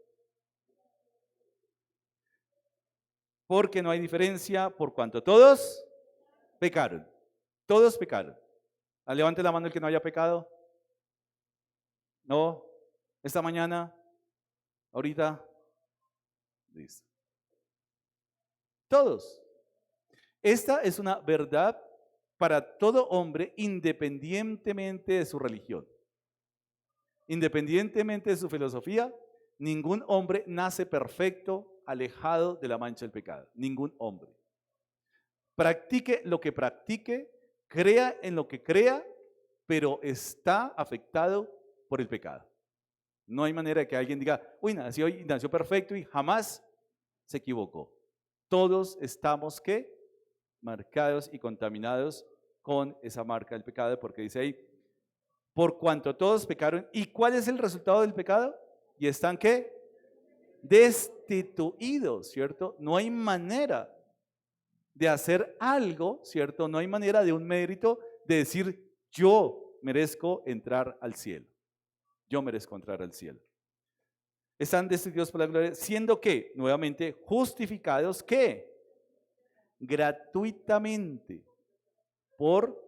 Porque no hay diferencia por cuanto todos pecaron. Todos pecaron. Levante la mano el que no haya pecado. No. Esta mañana, ahorita. Listo. Todos. Esta es una verdad para todo hombre independientemente de su religión. independientemente de su filosofía, ningún hombre nace perfecto, alejado de la mancha del pecado. Ningún hombre. Practique lo que practique, crea en lo que crea, pero está afectado por el pecado. No hay manera de que alguien diga, uy, nació perfecto y jamás se equivocó. Todos estamos, ¿qué? Marcados y contaminados con esa marca del pecado, porque dice ahí, por cuanto todos pecaron. ¿Y cuál es el resultado del pecado? Y están, ¿qué? Destituidos, ¿cierto? No hay manera de hacer algo, ¿cierto? No hay manera de un mérito de decir, yo merezco entrar al cielo. Yo merezco entrar al cielo. Están destituidos por la gloria, siendo que, nuevamente, justificados, ¿qué? Gratuitamente por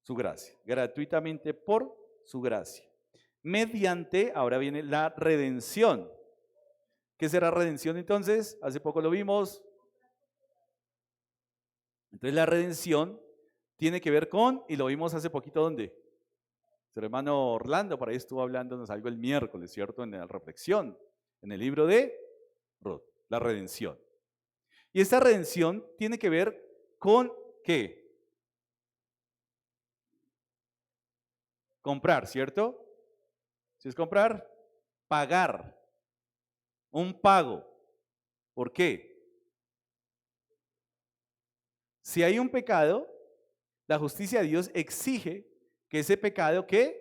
su gracia. Gratuitamente por su gracia. Mediante, ahora viene la redención. ¿Qué será redención entonces? Hace poco lo vimos. Entonces la redención tiene que ver con, y lo vimos hace poquito, ¿dónde? Nuestro hermano Orlando, por ahí estuvo hablándonos algo el miércoles, ¿cierto? En la reflexión, en el libro de Ruth, la redención. Y esta redención tiene que ver con, ¿qué? Comprar, ¿cierto? Si es comprar, pagar. Un pago. ¿Por qué? Si hay un pecado, la justicia de Dios exige que ese pecado, ¿qué?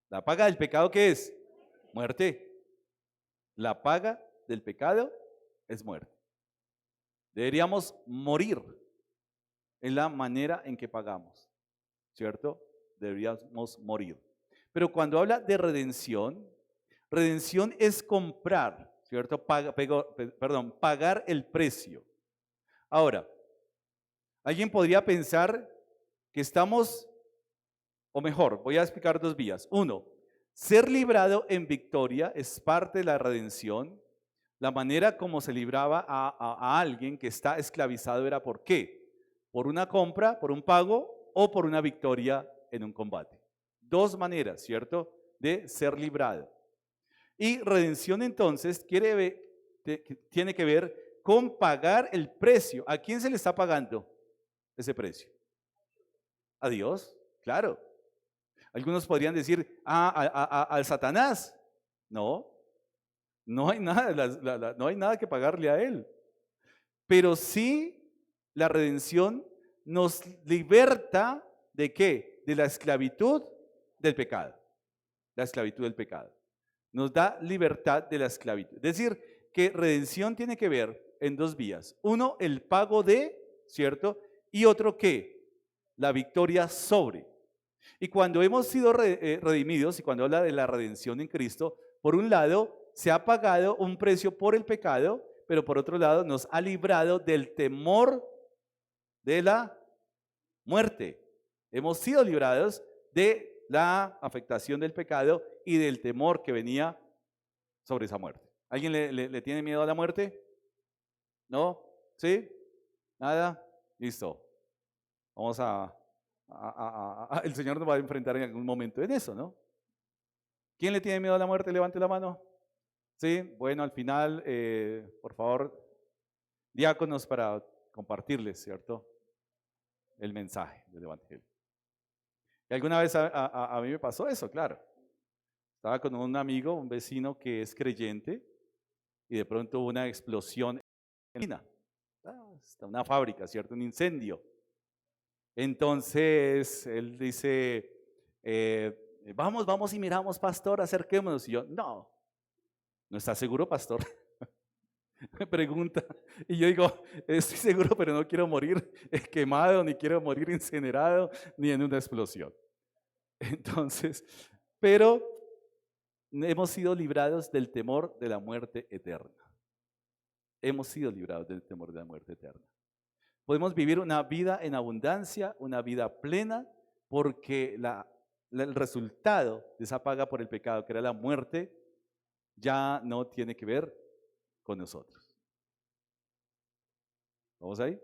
La paga del pecado, ¿qué es? Muerte. La paga del pecado es muerte. Deberíamos morir en la manera en que pagamos, ¿cierto? Deberíamos morir. Pero cuando habla de redención, redención es comprar, ¿cierto? Pagar el precio. Ahora, alguien podría pensar que estamos, o mejor, voy a explicar dos vías. Uno, ser librado en victoria es parte de la redención. La manera como se libraba a alguien que está esclavizado era ¿por qué? Por una compra, por un pago o por una victoria en un combate. Dos maneras, ¿cierto? De ser librado. Y redención entonces tiene que ver con pagar el precio. ¿A quién se le está pagando ese precio? A Dios, claro. Algunos podrían decir, al Satanás. No, no hay nada, no hay nada que pagarle a él. Pero sí, la redención nos liberta ¿de qué? De la esclavitud del pecado. La esclavitud del pecado. Nos da libertad de la esclavitud. Es decir, que redención tiene que ver en dos vías. Uno, el pago de, ¿cierto? Y otro, ¿qué? La victoria sobre. Y cuando hemos sido redimidos, y cuando habla de la redención en Cristo, por un lado, se ha pagado un precio por el pecado, pero por otro lado, nos ha librado del temor de la muerte. Hemos sido librados de la afectación del pecado y del temor que venía sobre esa muerte. ¿Alguien le tiene miedo a la muerte? ¿No? ¿Sí? ¿Nada? Listo. Vamos el Señor nos va a enfrentar en algún momento en eso, ¿no? ¿Quién le tiene miedo a la muerte? Levante la mano. Sí, bueno, al final, por favor, diáconos para compartirles, ¿cierto? El mensaje del Evangelio. Y alguna vez a mí me pasó eso, claro. Estaba con un amigo, un vecino que es creyente, y de pronto hubo una explosión en una fábrica, ¿cierto? Un incendio. Entonces él dice, vamos y miramos, pastor, acerquémonos. Y yo, no está seguro, pastor. Me pregunta, y yo digo, estoy seguro, pero no quiero morir quemado, ni quiero morir incinerado, ni en una explosión. Entonces, pero hemos sido librados del temor de la muerte eterna. Hemos sido librados del temor de la muerte eterna. Podemos vivir una vida en abundancia, una vida plena, porque el resultado de esa paga por el pecado, que era la muerte, ya no tiene que ver con nosotros. ¿Vamos ahí?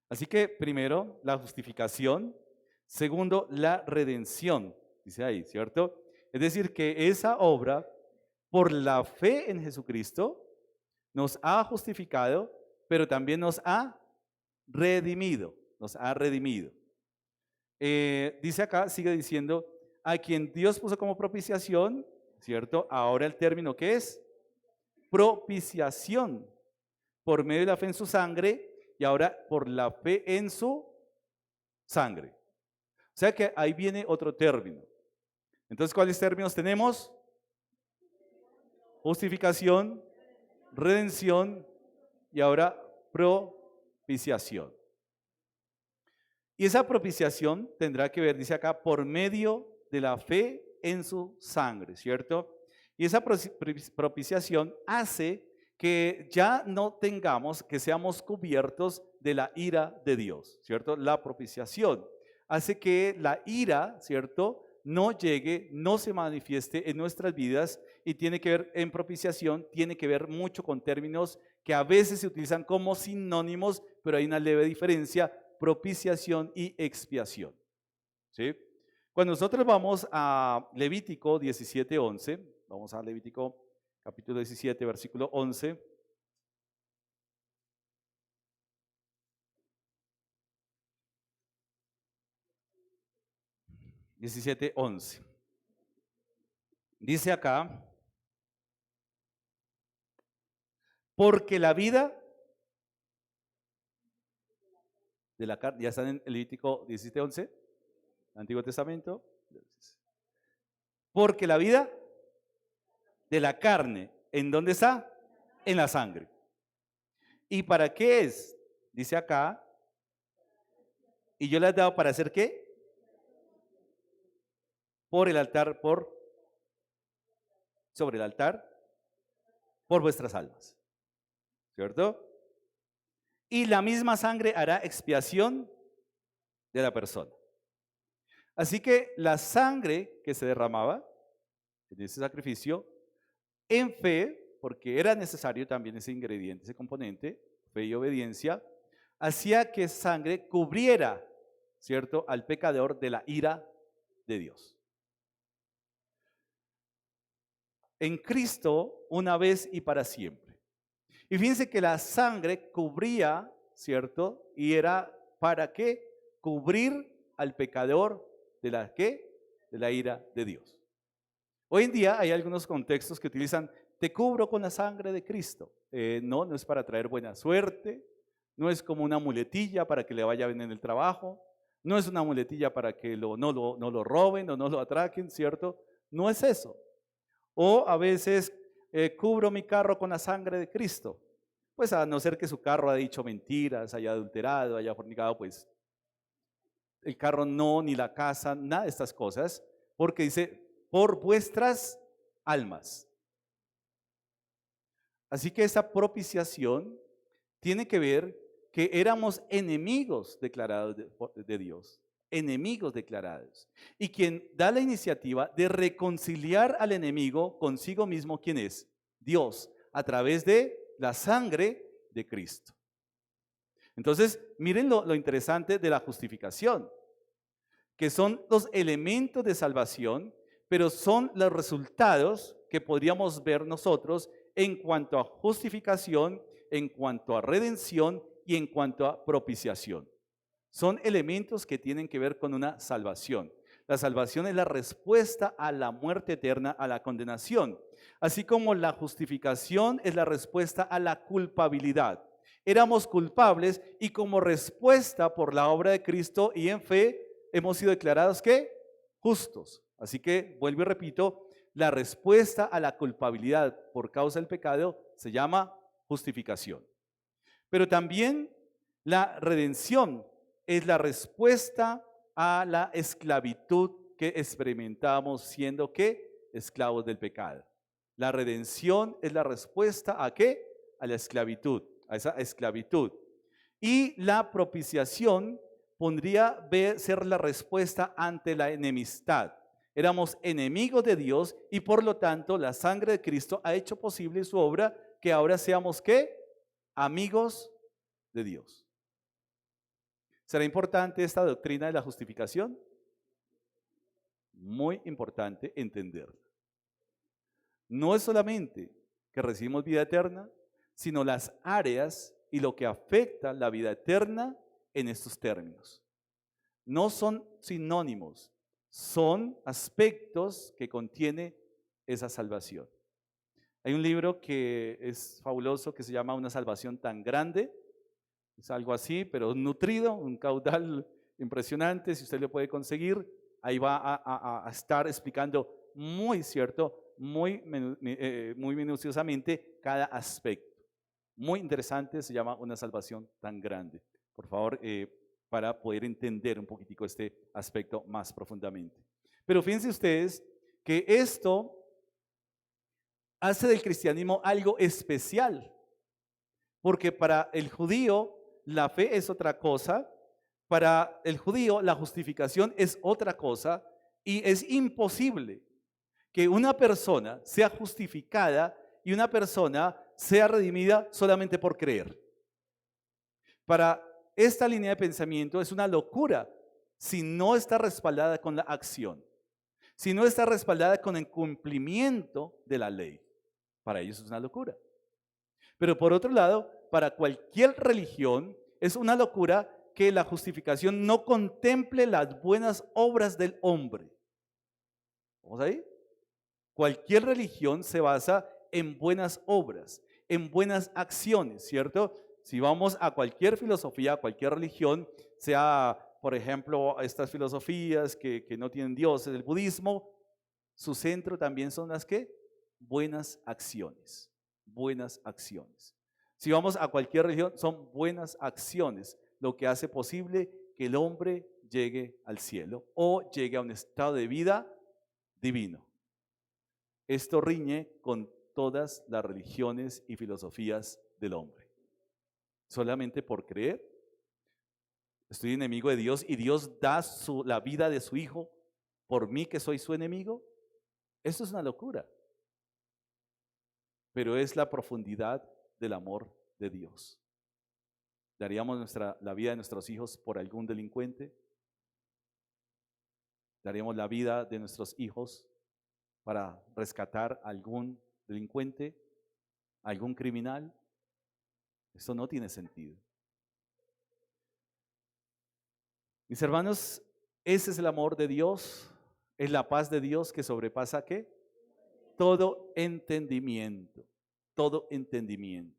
Así que primero, la justificación. Segundo, la redención. dice ahí, ¿cierto? Es decir, que esa obra, por la fe en Jesucristo, nos ha justificado, pero también nos ha redimido, nos ha redimido. Dice acá, sigue diciendo, a quien Dios puso como propiciación, ¿cierto? Ahora el término que es propiciación, por medio de la fe en su sangre, y ahora por la fe en su sangre. O sea que ahí viene otro término. Entonces, ¿cuáles términos tenemos? Justificación, redención y ahora propiciación. Y esa propiciación tendrá que ver, dice acá, por medio de la fe en su sangre, ¿cierto? Y esa propiciación hace que ya no tengamos, que seamos cubiertos de la ira de Dios, ¿cierto? La propiciación hace que la ira, ¿cierto?, no llegue, no se manifieste en nuestras vidas, y tiene que ver en propiciación, tiene que ver mucho con términos que a veces se utilizan como sinónimos, pero hay una leve diferencia: propiciación y expiación, ¿sí? Cuando nosotros vamos a Levítico 17:11, vamos a Levítico capítulo 17, versículo 11. Dice acá, porque la vida de la carne, ya están en Levítico 17:11, Antiguo Testamento, porque la vida de la carne, ¿en dónde está? En la sangre. ¿Y para qué es? Dice acá, y yo le he dado para hacer ¿qué? Por el altar, sobre el altar, por vuestras almas, ¿cierto? Y la misma sangre hará expiación de la persona. Así que la sangre que se derramaba en ese sacrificio, en fe, porque era necesario también ese ingrediente, ese componente, fe y obediencia, hacía que sangre cubriera, ¿cierto?, al pecador de la ira de Dios. En Cristo, una vez y para siempre. Y fíjense que la sangre cubría, ¿cierto? Y era ¿para qué? Cubrir al pecador de la ¿qué? De la ira de Dios. Hoy en día hay algunos contextos que utilizan: te cubro con la sangre de Cristo. No es para traer buena suerte, no es como una muletilla para que le vaya bien en el trabajo, no es una muletilla para que no lo roben o no lo atraquen, ¿cierto? No es eso. O a veces cubro mi carro con la sangre de Cristo. Pues a no ser que su carro haya dicho mentiras, haya adulterado, haya fornicado, pues el carro no, ni la casa, nada de estas cosas, porque dice, por vuestras almas. Así que esa propiciación tiene que ver que éramos enemigos declarados de Dios, enemigos declarados. Y quien da la iniciativa de reconciliar al enemigo consigo mismo, ¿quién es? Dios, a través de la sangre de Cristo. Entonces, miren lo interesante de la justificación, que son los elementos de salvación, pero son los resultados que podríamos ver nosotros en cuanto a justificación, en cuanto a redención y en cuanto a propiciación. Son elementos que tienen que ver con una salvación. La salvación es la respuesta a la muerte eterna, a la condenación, así como la justificación es la respuesta a la culpabilidad. Éramos culpables y como respuesta por la obra de Cristo y en fe hemos sido declarados ¿qué? Justos. Así que, vuelvo y repito, la respuesta a la culpabilidad por causa del pecado se llama justificación. Pero también la redención es la respuesta a la esclavitud que experimentamos siendo ¿qué? Esclavos del pecado. La redención es la respuesta a ¿qué? A la esclavitud, a esa esclavitud. Y la propiciación podría ser la respuesta ante la enemistad. Éramos enemigos de Dios y por lo tanto la sangre de Cristo ha hecho posible su obra, que ahora seamos ¿qué? Amigos de Dios. ¿Será importante esta doctrina de la justificación? muy importante entenderla. No es solamente que recibimos vida eterna, sino las áreas y lo que afecta la vida eterna en estos términos. No son sinónimos, son aspectos que contiene esa salvación. Hay un libro que es fabuloso que se llama Una salvación tan grande. Es algo así, pero nutrido, un caudal impresionante. Si usted lo puede conseguir, ahí va a estar explicando muy minuciosamente cada aspecto. Muy interesante, se llama Una salvación tan grande. Por favor, para poder entender un poquitico este aspecto más profundamente. Pero fíjense ustedes que esto hace del cristianismo algo especial, porque para el judío la fe es otra cosa, para el judío la justificación es otra cosa, y es imposible que una persona sea justificada y una persona sea redimida solamente por creer. Para esta línea de pensamiento es una locura si no está respaldada con la acción, si no está respaldada con el cumplimiento de la ley. Para ellos es una locura. Pero por otro lado, para cualquier religión es una locura que la justificación no contemple las buenas obras del hombre. ¿Vamos ahí? Cualquier religión se basa en buenas obras, en buenas acciones, ¿cierto? Si vamos a cualquier filosofía, a cualquier religión, sea, por ejemplo, estas filosofías que no tienen dioses, el budismo, su centro también son las que buenas acciones, buenas acciones. Si vamos a cualquier religión, son buenas acciones lo que hace posible que el hombre llegue al cielo o llegue a un estado de vida divino. Esto riñe con todas las religiones y filosofías del hombre. Solamente por creer, estoy enemigo de Dios y Dios da la vida de su Hijo por mí que soy su enemigo. Esto es una locura. Pero es la profundidad del amor de Dios. ¿Daríamos la vida de nuestros hijos por algún delincuente? ¿Daríamos la vida de nuestros hijos para rescatar a algún delincuente, algún criminal? Esto no tiene sentido. Mis hermanos, ese es el amor de Dios, es la paz de Dios que sobrepasa ¿qué? Todo entendimiento, todo entendimiento.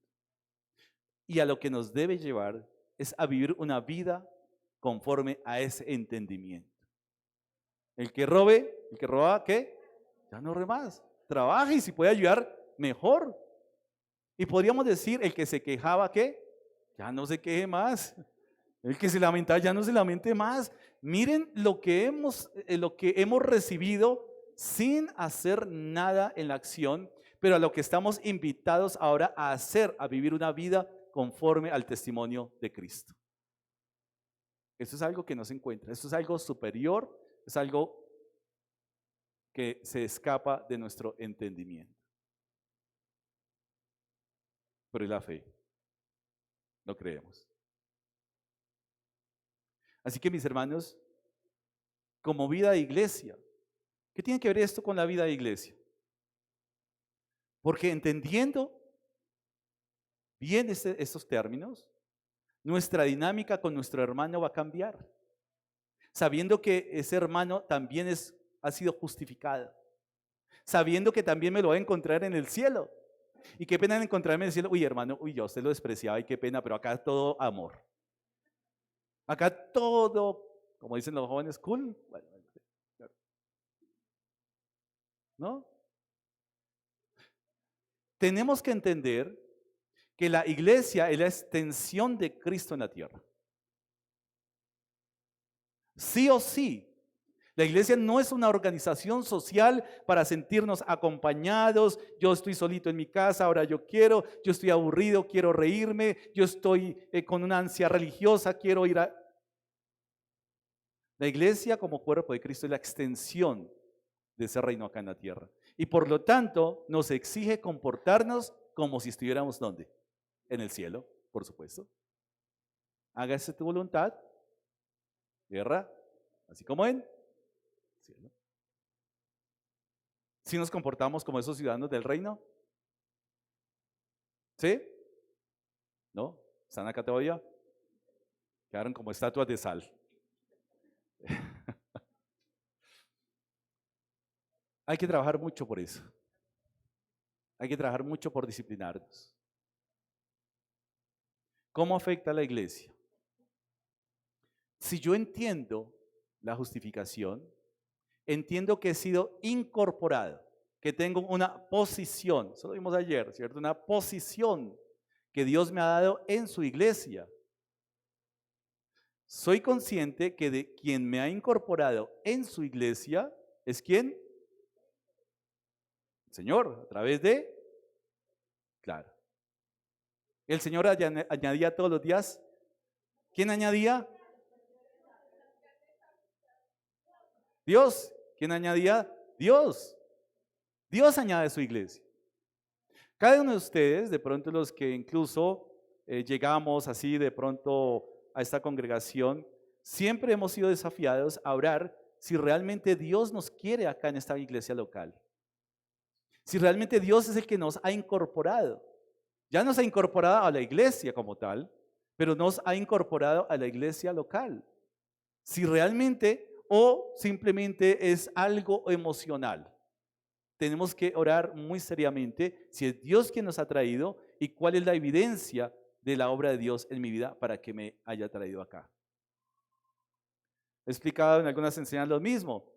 Y a lo que nos debe llevar es a vivir una vida conforme a ese entendimiento. El que roba, ¿qué? Ya no robe más. Trabaje y si puede ayudar, mejor. Y podríamos decir, el que se quejaba, ¿qué? Ya no se queje más. El que se lamentaba, ya no se lamente más. Miren lo que hemos recibido sin hacer nada en la acción, pero a lo que estamos invitados ahora a hacer, a vivir una vida conforme al testimonio de Cristo. Esto es algo que no se encuentra, esto es algo superior, es algo que se escapa de nuestro entendimiento. Pero es la fe, no creemos. Así que mis hermanos, como vida de iglesia, ¿qué tiene que ver esto con la vida de iglesia? Porque entendiendo bien estos términos, nuestra dinámica con nuestro hermano va a cambiar. Sabiendo que ese hermano también ha sido justificado. Sabiendo que también me lo voy a encontrar en el cielo. Y qué pena encontrarme en el cielo. Uy, hermano, yo a usted lo despreciaba y qué pena, pero acá todo amor. Acá todo, como dicen los jóvenes, cool. Bueno, ¿no? Tenemos que entender que la iglesia es la extensión de Cristo en la tierra. Sí o sí, la iglesia no es una organización social para sentirnos acompañados. Yo estoy solito en mi casa, ahora yo estoy aburrido, quiero reírme, yo estoy con una ansia religiosa, quiero ir a... La iglesia como cuerpo de Cristo es la extensión de ese reino acá en la tierra. Y por lo tanto nos exige comportarnos como si estuviéramos ¿dónde? En el cielo, por supuesto. Hágase tu voluntad, tierra, así como en cielo. ¿Sí nos comportamos como esos ciudadanos del reino? ¿Sí? ¿No? ¿Están acá todavía? Quedaron como estatuas de sal. Hay que trabajar mucho por eso. Hay que trabajar mucho por disciplinarnos. ¿Cómo afecta a la iglesia? Si yo entiendo la justificación, entiendo que he sido incorporado, que tengo una posición, eso lo vimos ayer, ¿cierto? Una posición que Dios me ha dado en su iglesia. Soy consciente que de quien me ha incorporado en su iglesia es ¿quién? El Señor, a través de, claro. El Señor añadía todos los días. ¿Quién añadía? Dios. ¿Quién añadía? Dios. Dios añade a su iglesia. Cada uno de ustedes, de pronto los que incluso llegamos así de pronto a esta congregación, siempre hemos sido desafiados a orar si realmente Dios nos quiere acá en esta iglesia local. Si realmente Dios es el que nos ha incorporado. Ya nos ha incorporado a la iglesia como tal, pero nos ha incorporado a la iglesia local. Si realmente o simplemente es algo emocional. Tenemos que orar muy seriamente si es Dios quien nos ha traído y cuál es la evidencia de la obra de Dios en mi vida para que me haya traído acá. He explicado en algunas enseñanzas lo mismo.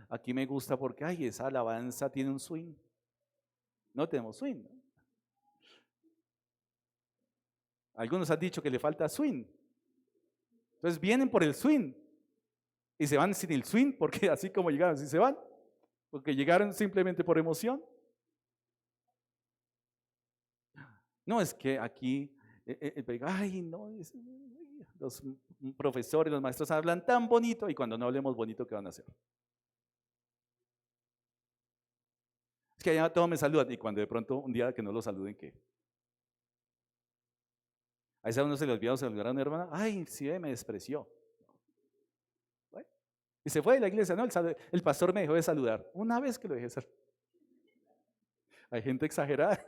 Aquí me gusta porque, ay, esa alabanza tiene un swing. No tenemos swing, ¿no? Algunos han dicho que le falta swing. Entonces vienen por el swing y se van sin el swing porque así como llegaron, así se van. Porque llegaron simplemente por emoción. No es que aquí, ay, no, los profesores, los maestros hablan tan bonito y cuando no hablemos bonito, ¿qué van a hacer? Es que allá todos me saludan y cuando de pronto un día que no los saluden, ¿qué? A ese a uno se le olvidó saludar a una hermana, ay, sí, me despreció. Bueno, y se fue de la iglesia, ¿no? El pastor me dejó de saludar. Una vez que lo dejé de hacer. Hay gente exagerada.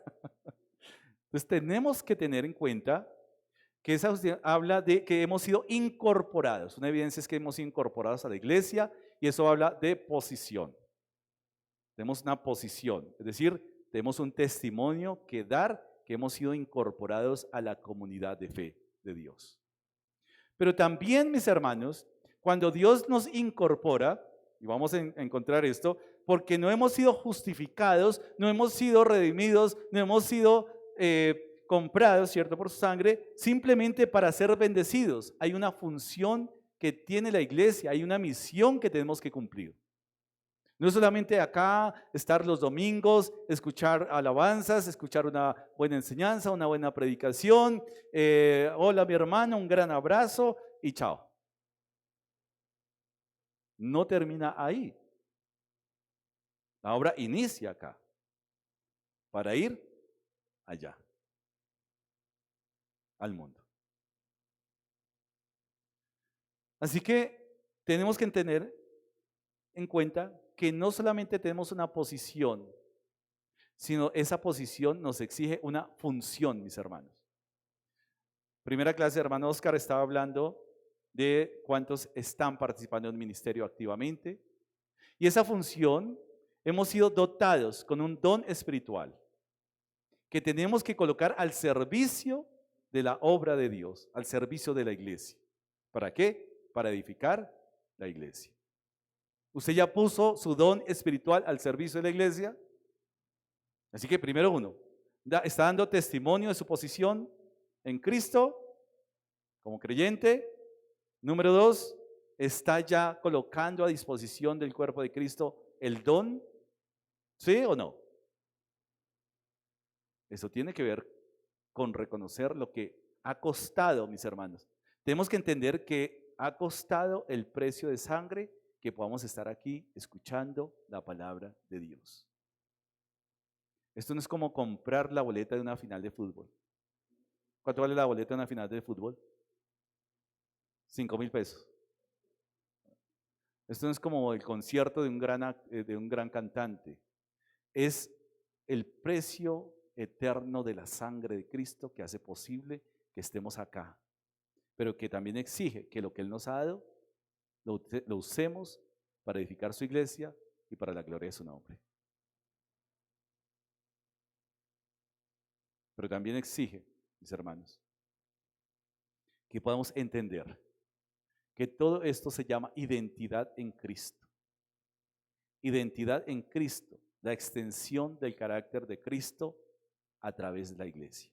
Entonces tenemos que tener en cuenta que esa habla de que hemos sido incorporados. Una evidencia es que hemos sido incorporados a la iglesia y eso habla de posición. Tenemos una posición, es decir, tenemos un testimonio que dar que hemos sido incorporados a la comunidad de fe de Dios. Pero también, mis hermanos, cuando Dios nos incorpora, y vamos a encontrar esto, porque no hemos sido justificados, no hemos sido redimidos, no hemos sido comprados, ¿cierto?, por su sangre, simplemente para ser bendecidos. Hay una función que tiene la iglesia, hay una misión que tenemos que cumplir. No es solamente acá estar los domingos, escuchar alabanzas, escuchar una buena enseñanza, una buena predicación, hola mi hermano, un gran abrazo y chao. No termina ahí. La obra inicia acá para ir allá, al mundo. Así que tenemos que tener en cuenta que no solamente tenemos una posición, sino esa posición nos exige una función, mis hermanos. Primera clase, hermano Oscar estaba hablando de cuántos están participando en el ministerio activamente. Y esa función hemos sido dotados con un don espiritual que tenemos que colocar al servicio de la obra de Dios, al servicio de la iglesia. ¿Para qué? Para edificar la iglesia. ¿Usted ya puso su don espiritual al servicio de la iglesia? Así que primero uno, está dando testimonio de su posición en Cristo como creyente. Número dos, está ya colocando a disposición del cuerpo de Cristo el don. ¿Sí o no? Eso tiene que ver con reconocer lo que ha costado, mis hermanos. Tenemos que entender que ha costado el precio de sangre que podamos estar aquí escuchando la palabra de Dios. Esto no es como comprar la boleta de una final de fútbol. ¿Cuánto vale la boleta de una final de fútbol? 5,000 pesos. Esto no es como el concierto de un gran cantante. es el precio eterno de la sangre de Cristo que hace posible que estemos acá, pero que también exige que lo que Él nos ha dado lo usemos para edificar su iglesia y para la gloria de su nombre. Pero también exige, mis hermanos, que podamos entender que todo esto se llama identidad en Cristo. Identidad en Cristo, la extensión del carácter de Cristo a través de la iglesia.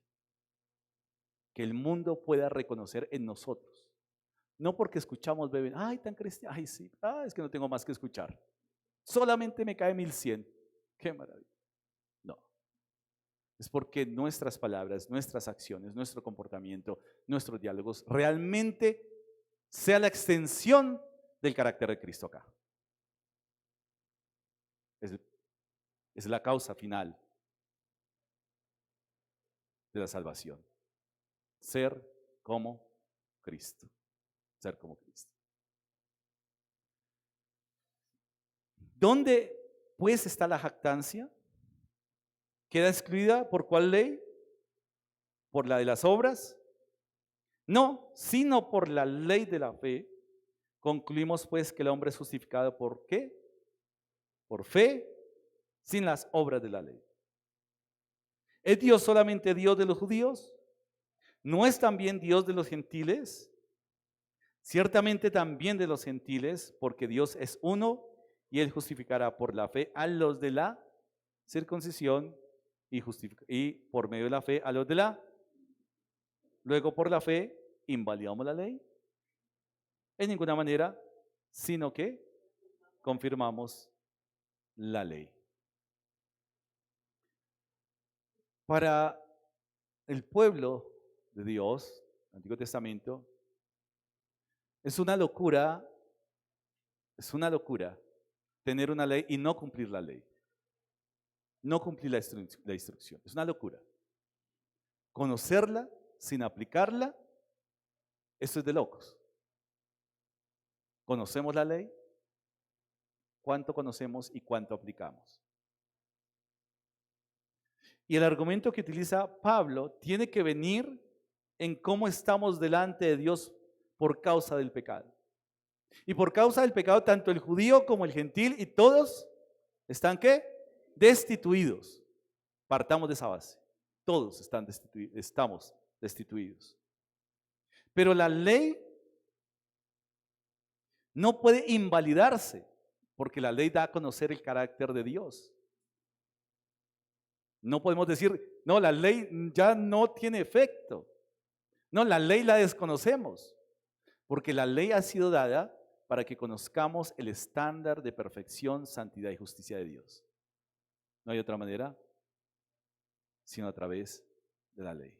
Que el mundo pueda reconocer en nosotros. No porque escuchamos, beben, ay, tan cristiano, ay, sí, es que no tengo más que escuchar. Solamente me cae 1100. Qué maravilla. No. Es porque nuestras palabras, nuestras acciones, nuestro comportamiento, nuestros diálogos realmente sea la extensión del carácter de Cristo acá. Es la causa final de la salvación. Ser como Cristo. Ser como Cristo. ¿Dónde pues está la jactancia? ¿Queda excluida por cuál ley? ¿Por la de las obras? No, sino por la ley de la fe. Concluimos pues que el hombre es justificado ¿por qué? Por fe, sin las obras de la ley. ¿Es Dios solamente Dios de los judíos? ¿No es también Dios de los gentiles? Ciertamente también de los gentiles, porque Dios es uno y Él justificará por la fe a los de la circuncisión y por medio de la fe a los de la. Luego por la fe invalidamos la ley. En ninguna manera, sino que confirmamos la ley. Para el pueblo de Dios, el Antiguo Testamento, es una locura tener una ley y no cumplir la ley. No cumplir la instrucción. Es una locura. Conocerla sin aplicarla, eso es de locos. ¿Conocemos la ley? ¿Cuánto conocemos y cuánto aplicamos? Y el argumento que utiliza Pablo tiene que venir en cómo estamos delante de Dios por causa del pecado. Y por causa del pecado, tanto el judío como el gentil y todos están ¿qué? Destituidos. Partamos de esa base. Todos estamos destituidos. Pero la ley no puede invalidarse porque la ley da a conocer el carácter de Dios. No podemos decir, no, la ley ya no tiene efecto. No, la ley la desconocemos porque la ley ha sido dada para que conozcamos el estándar de perfección, santidad y justicia de Dios. No hay otra manera sino a través de la ley.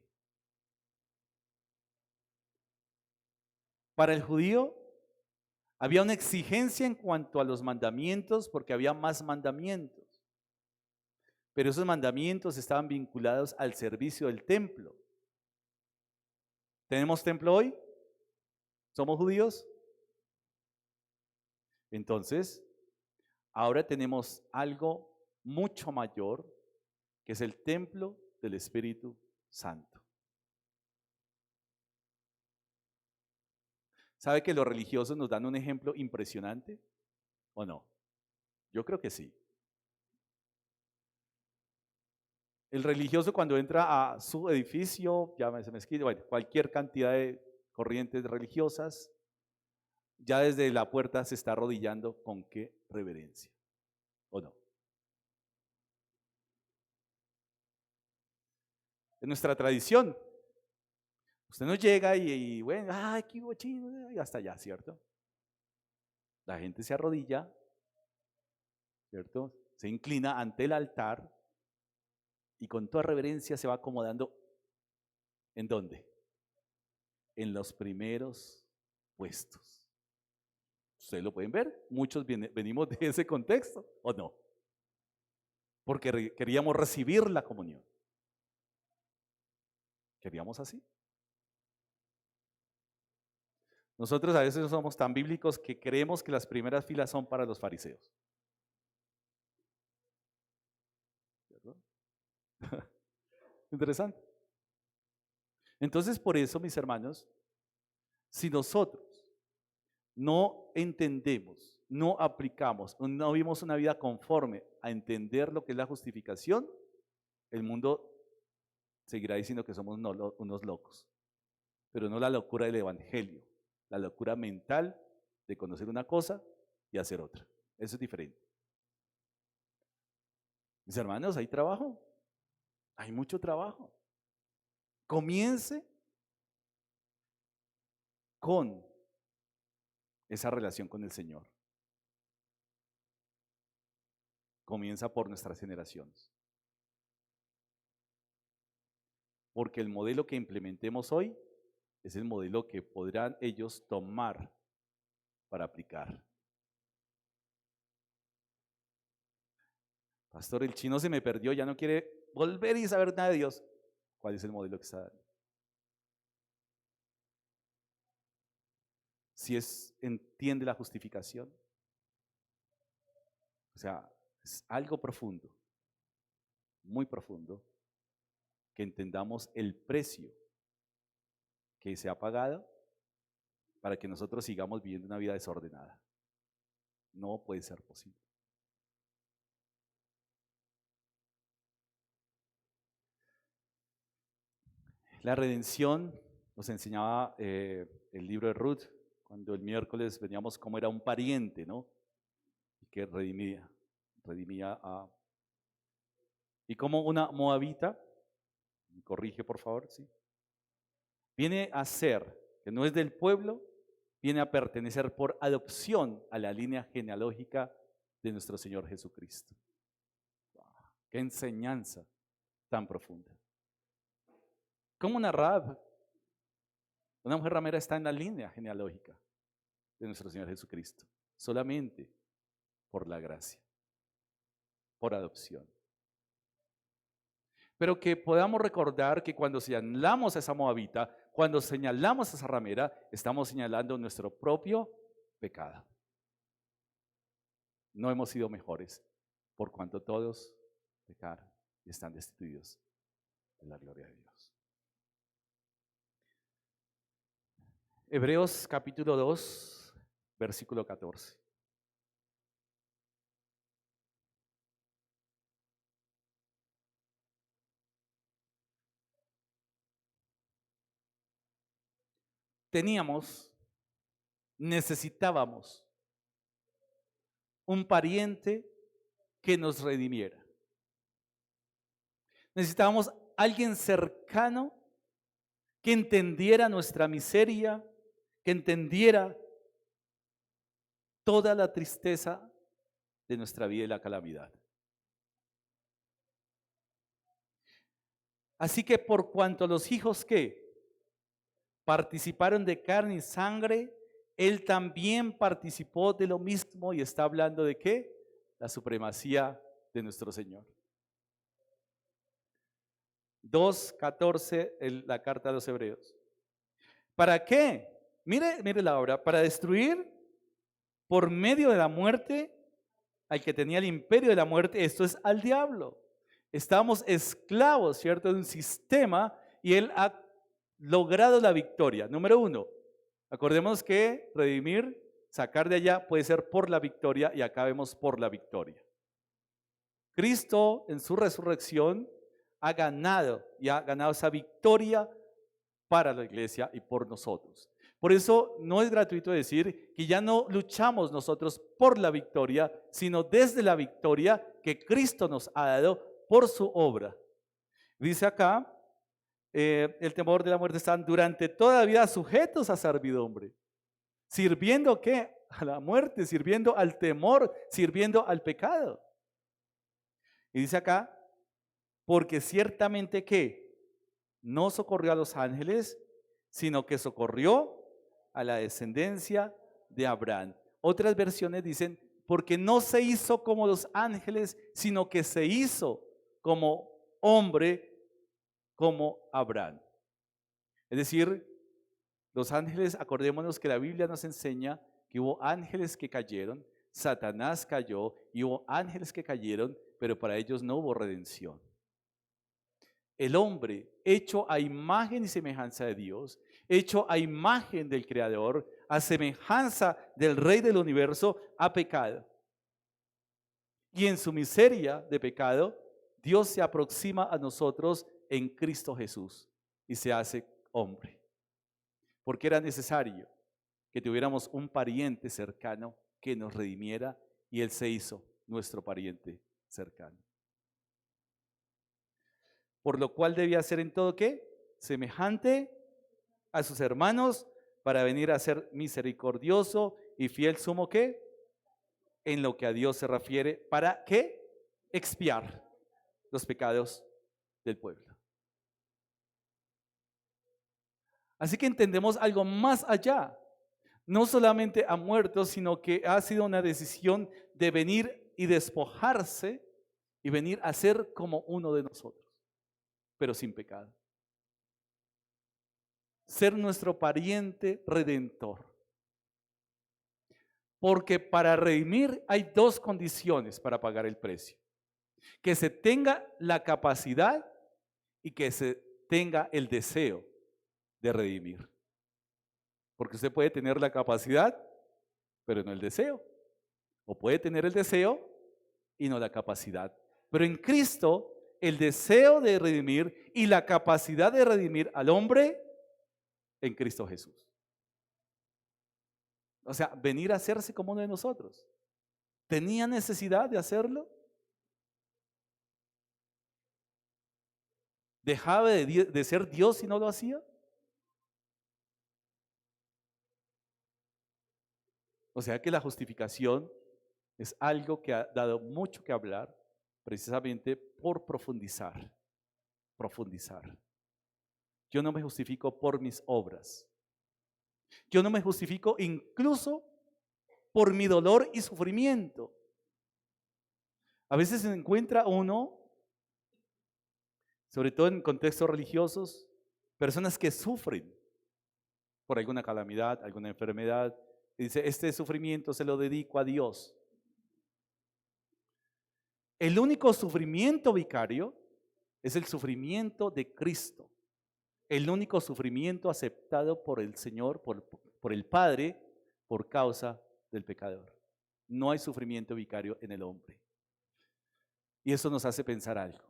Para el judío había una exigencia en cuanto a los mandamientos porque había más mandamientos. Pero esos mandamientos estaban vinculados al servicio del templo. ¿Tenemos templo hoy? ¿Somos judíos? Entonces, ahora tenemos algo mucho mayor, que es el templo del Espíritu Santo. ¿Sabe que los religiosos nos dan un ejemplo impresionante? ¿O no? Yo creo que sí. El religioso cuando entra a su edificio, llámese mezquita, bueno, cualquier cantidad de corrientes religiosas, ya desde la puerta se está arrodillando con qué reverencia, ¿o no? En nuestra tradición, usted no llega y bueno, ay, qué bochino, y hasta allá, ¿cierto? La gente se arrodilla, ¿cierto? Se inclina ante el altar y con toda reverencia se va acomodando. ¿En dónde? En los primeros puestos. Ustedes lo pueden ver, muchos venimos de ese contexto, ¿o no? Porque queríamos recibir la comunión. ¿Queríamos así? Nosotros a veces somos tan bíblicos que creemos que las primeras filas son para los fariseos. Interesante. Entonces, por eso, mis hermanos, si nosotros no entendemos, no aplicamos, no vivimos una vida conforme a entender lo que es la justificación, el mundo seguirá diciendo que somos unos locos, pero no la locura del evangelio, la locura mental de conocer una cosa y hacer otra. Eso es diferente. Mis hermanos, hay trabajo, hay mucho trabajo. Comience con esa relación con el Señor. Comienza por nuestras generaciones. Porque el modelo que implementemos hoy es el modelo que podrán ellos tomar para aplicar. Pastor, el chino se me perdió, ya no quiere volver y saber nada de Dios. ¿Cuál es el modelo que está dando? Si entiende la justificación. O sea, es algo profundo, muy profundo, que entendamos el precio que se ha pagado para que nosotros sigamos viviendo una vida desordenada. No puede ser posible. La redención nos enseñaba el libro de Ruth, cuando el miércoles veníamos cómo era un pariente, ¿no? Y que redimía a... Y como una moabita, me corrige por favor, ¿sí? Viene a ser, que no es del pueblo, viene a pertenecer por adopción a la línea genealógica de nuestro Señor Jesucristo. ¡Wow! ¡Qué enseñanza tan profunda! Como una Rahab, una mujer ramera, está en la línea genealógica de nuestro Señor Jesucristo, solamente por la gracia, por adopción. Pero que podamos recordar que cuando señalamos a esa moabita, cuando señalamos a esa ramera, estamos señalando nuestro propio pecado. No hemos sido mejores, por cuanto todos pecaron y están destituidos de la gloria de Dios. Hebreos capítulo 2, versículo 14. Necesitábamos un pariente que nos redimiera. Necesitábamos alguien cercano que entendiera nuestra miseria, que entendiera toda la tristeza de nuestra vida y la calamidad. Así que por cuanto los hijos que participaron de carne y sangre, él también participó de lo mismo y está hablando de ¿qué? La supremacía de nuestro Señor. 2:14, la carta a los Hebreos. ¿Para qué? Mire la obra, para destruir por medio de la muerte al que tenía el imperio de la muerte, esto es al diablo. Estábamos esclavos, ¿cierto?, de un sistema y él ha logrado la victoria. Número 1, acordémonos que redimir, sacar de allá puede ser por la victoria y acá vemos por la victoria. Cristo en su resurrección ha ganado esa victoria para la iglesia y por nosotros. Por eso no es gratuito decir que ya no luchamos nosotros por la victoria, sino desde la victoria que Cristo nos ha dado por su obra. Dice acá, el temor de la muerte están durante toda la vida sujetos a servidumbre. ¿Sirviendo qué? A la muerte, sirviendo al temor, sirviendo al pecado. Y dice acá, porque ciertamente que no socorrió a los ángeles, sino que socorrió a la descendencia de Abraham. Otras versiones dicen, porque no se hizo como los ángeles, sino que se hizo como hombre, como Abraham. Es decir, los ángeles, acordémonos que la Biblia nos enseña que hubo ángeles que cayeron, Satanás cayó y hubo ángeles que cayeron, pero para ellos no hubo redención. el hombre, hecho a imagen y semejanza de Dios, hecho a imagen del Creador, a semejanza del Rey del universo, ha pecado. Y en su miseria de pecado, Dios se aproxima a nosotros en Cristo Jesús y se hace hombre. Porque era necesario que tuviéramos un pariente cercano que nos redimiera, y Él se hizo nuestro pariente cercano. Por lo cual debía ser en todo ¿qué? Semejante a sus hermanos, para venir a ser misericordioso y fiel sumo ¿qué? En lo que a Dios se refiere, ¿para qué? Expiar los pecados del pueblo. Así que entendemos algo más allá. No solamente ha muerto, sino que ha sido una decisión de venir y despojarse y venir a ser como uno de nosotros, pero sin pecado. Ser nuestro pariente redentor. Porque para redimir hay dos condiciones para pagar el precio: que se tenga la capacidad y que se tenga el deseo de redimir. Porque usted puede tener la capacidad, pero no el deseo. O puede tener el deseo y no la capacidad. Pero en Cristo, el deseo de redimir y la capacidad de redimir al hombre en Cristo Jesús. O sea, venir a hacerse como uno de nosotros. ¿Tenía necesidad de hacerlo? ¿Dejaba de ser Dios si no lo hacía? O sea que la justificación es algo que ha dado mucho que hablar, precisamente por profundizar. Profundizar. Yo no me justifico por mis obras. Yo no me justifico incluso por mi dolor y sufrimiento. A veces se encuentra uno, sobre todo en contextos religiosos, personas que sufren por alguna calamidad, alguna enfermedad. Y dice, este sufrimiento se lo dedico a Dios. El único sufrimiento vicario es el sufrimiento de Cristo. El único sufrimiento aceptado por el Señor, por el Padre, por causa del pecador. No hay sufrimiento vicario en el hombre. Y eso nos hace pensar algo.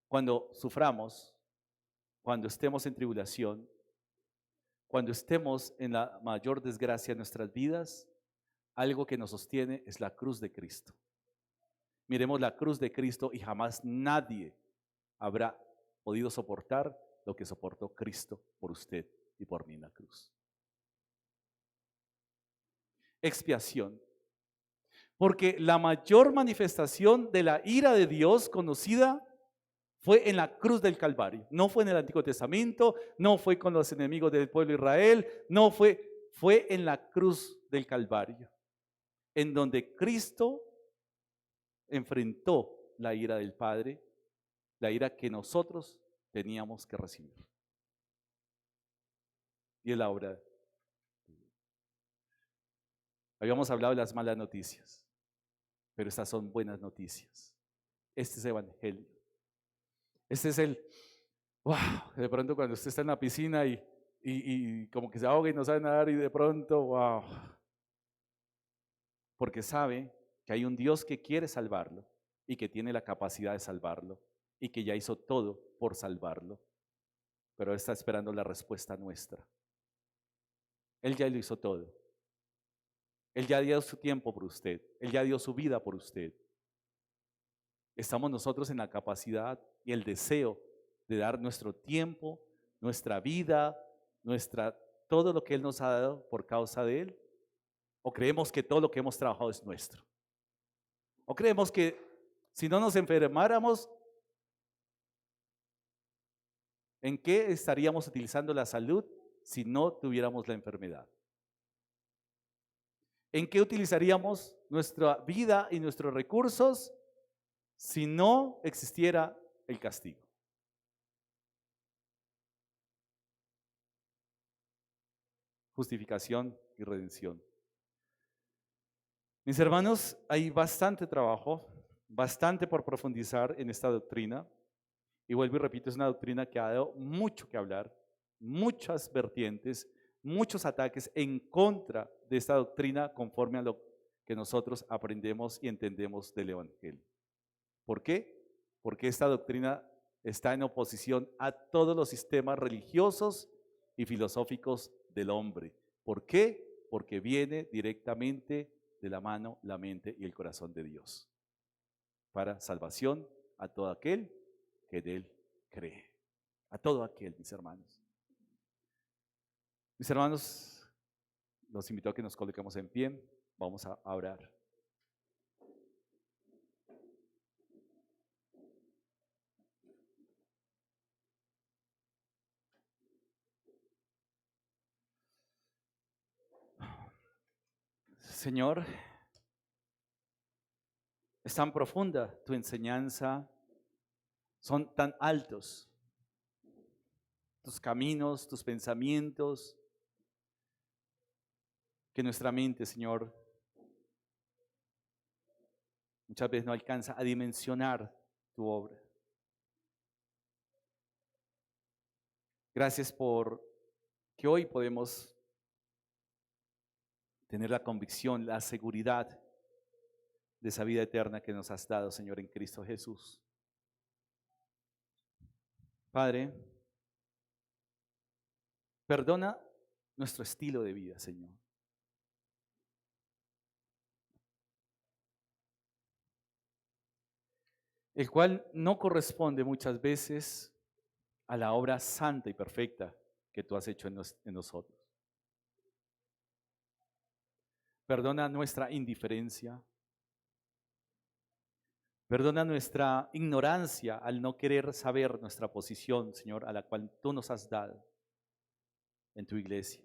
Cuando suframos, cuando estemos en tribulación, cuando estemos en la mayor desgracia de nuestras vidas, algo que nos sostiene es la cruz de Cristo. Miremos la cruz de Cristo y jamás nadie habrá podido soportar lo que soportó Cristo por usted y por mí en la cruz. Expiación. Porque la mayor manifestación de la ira de Dios conocida fue en la cruz del Calvario. No fue en el Antiguo Testamento, no fue con los enemigos del pueblo de Israel, no fue en la cruz del Calvario, en donde Cristo enfrentó la ira del Padre, la ira que nosotros teníamos que recibir. Y es la obra. Habíamos hablado de las malas noticias, pero estas son buenas noticias. Este es el Evangelio. Este es el, wow, de pronto cuando usted está en la piscina y como que se ahoga y no sabe nadar y de pronto, wow. Porque sabe que hay un Dios que quiere salvarlo y que tiene la capacidad de salvarlo y que ya hizo todo por salvarlo, pero Él está esperando la respuesta nuestra. Él ya lo hizo todo. Él ya dio su tiempo por usted. Él ya dio su vida por usted. Estamos nosotros en la capacidad y el deseo de dar nuestro tiempo, nuestra vida, todo lo que Él nos ha dado por causa de Él. ¿O creemos que todo lo que hemos trabajado es nuestro? ¿O creemos que si no nos enfermáramos, ¿en qué estaríamos utilizando la salud si no tuviéramos la enfermedad? ¿En qué utilizaríamos nuestra vida y nuestros recursos si no existiera el castigo? Justificación y redención. Mis hermanos, hay bastante trabajo, bastante por profundizar en esta doctrina. Y vuelvo y repito, es una doctrina que ha dado mucho que hablar, muchas vertientes, muchos ataques en contra de esta doctrina conforme a lo que nosotros aprendemos y entendemos del Evangelio. ¿Por qué? Porque esta doctrina está en oposición a todos los sistemas religiosos y filosóficos del hombre. ¿Por qué? Porque viene directamente de la mano, la mente y el corazón de Dios, para salvación a todo aquel que en Él cree. A todo aquel, mis hermanos. Mis hermanos, los invito a que nos coloquemos en pie. Vamos a orar. Señor, es tan profunda tu enseñanza, son tan altos tus caminos, tus pensamientos, que nuestra mente, Señor, muchas veces no alcanza a dimensionar tu obra. Gracias por que hoy podemos tener la convicción, la seguridad de esa vida eterna que nos has dado, Señor, en Cristo Jesús. Padre, perdona nuestro estilo de vida, Señor. El cual no corresponde muchas veces a la obra santa y perfecta que tú has hecho en nosotros. Perdona nuestra indiferencia. Perdona nuestra ignorancia al no querer saber nuestra posición, Señor, a la cual tú nos has dado en tu iglesia.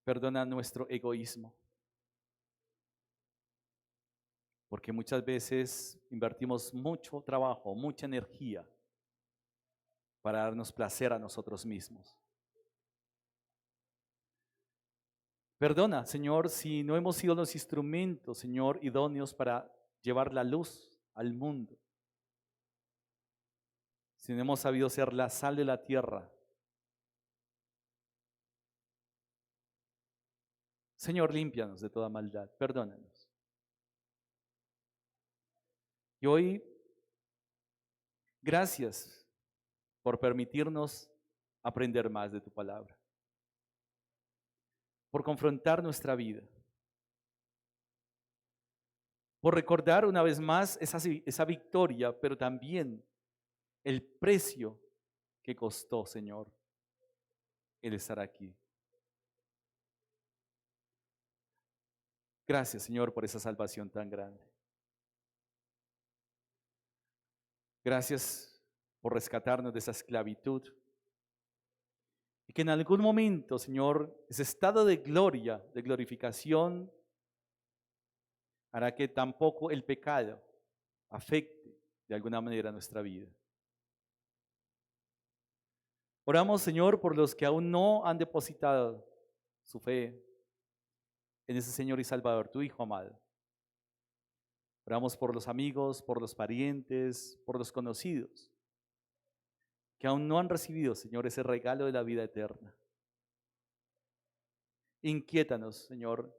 Perdona nuestro egoísmo, porque muchas veces invertimos mucho trabajo, mucha energía para darnos placer a nosotros mismos. Perdona, Señor, si no hemos sido los instrumentos, Señor, idóneos para llevar la luz al mundo. Si no hemos sabido ser la sal de la tierra. Señor, límpianos de toda maldad, perdónanos. Y hoy, gracias por permitirnos aprender más de tu palabra, por confrontar nuestra vida, por recordar una vez más esa victoria, pero también el precio que costó, Señor, el estar aquí. Gracias, Señor, por esa salvación tan grande. Gracias por rescatarnos de esa esclavitud. Y que en algún momento, Señor, ese estado de gloria, de glorificación, hará que tampoco el pecado afecte de alguna manera nuestra vida. Oramos, Señor, por los que aún no han depositado su fe en ese Señor y Salvador, tu Hijo amado. Oramos por los amigos, por los parientes, por los conocidos, que aún no han recibido, Señor, ese regalo de la vida eterna. Inquiétanos, Señor,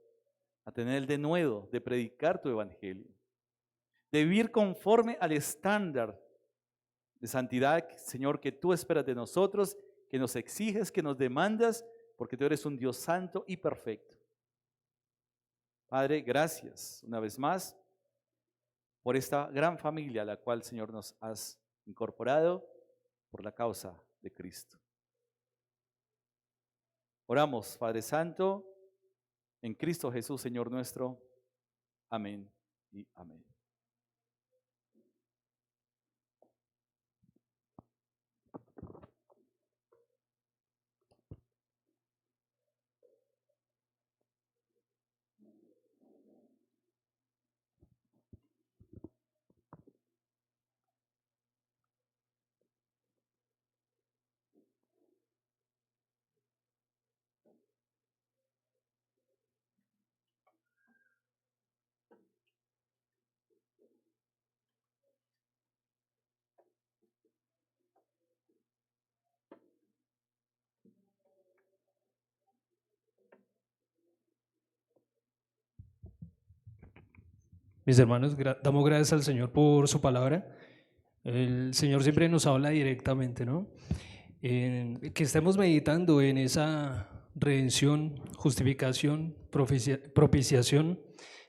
a tener el denuedo de predicar tu evangelio, de vivir conforme al estándar de santidad, Señor, que tú esperas de nosotros, que nos exiges, que nos demandas, porque tú eres un Dios santo y perfecto. Padre, gracias una vez más por esta gran familia a la cual, Señor, nos has incorporado por la causa de Cristo. Oramos, Padre Santo, en Cristo Jesús, Señor nuestro. Amén y amén. Mis hermanos, damos gracias al Señor por su palabra. El Señor siempre nos habla directamente, ¿no? Que estemos meditando en esa redención, justificación, propiciación,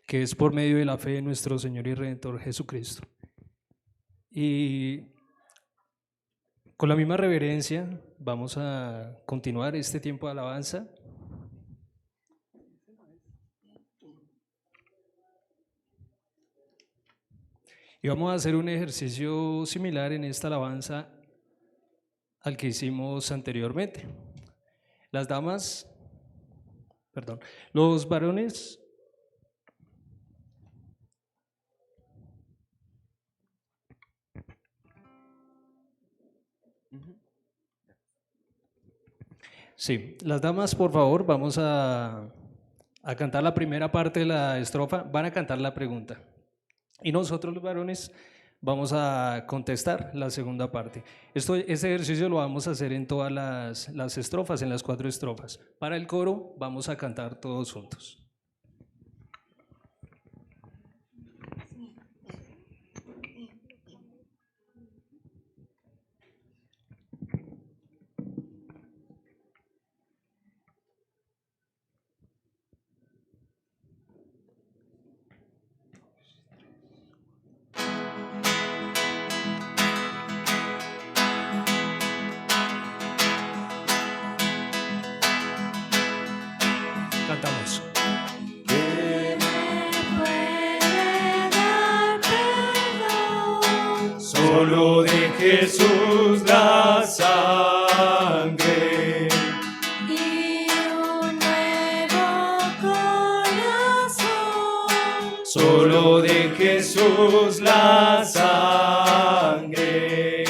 que es por medio de la fe en nuestro Señor y Redentor Jesucristo. Y con la misma reverencia vamos a continuar este tiempo de alabanza. Y vamos a hacer un ejercicio similar en esta alabanza al que hicimos anteriormente. Las damas, perdón, los varones sí, las damas, por favor, vamos a cantar la primera parte de la estrofa, van a cantar la pregunta. Y nosotros los varones vamos a contestar la segunda parte. Este ejercicio lo vamos a hacer en todas las estrofas, en las 4 estrofas. Para el coro vamos a cantar todos juntos. Cantamos. ¿Quién me puede dar perdón? Solo de Jesús la sangre. Y un nuevo corazón. Solo de Jesús la sangre.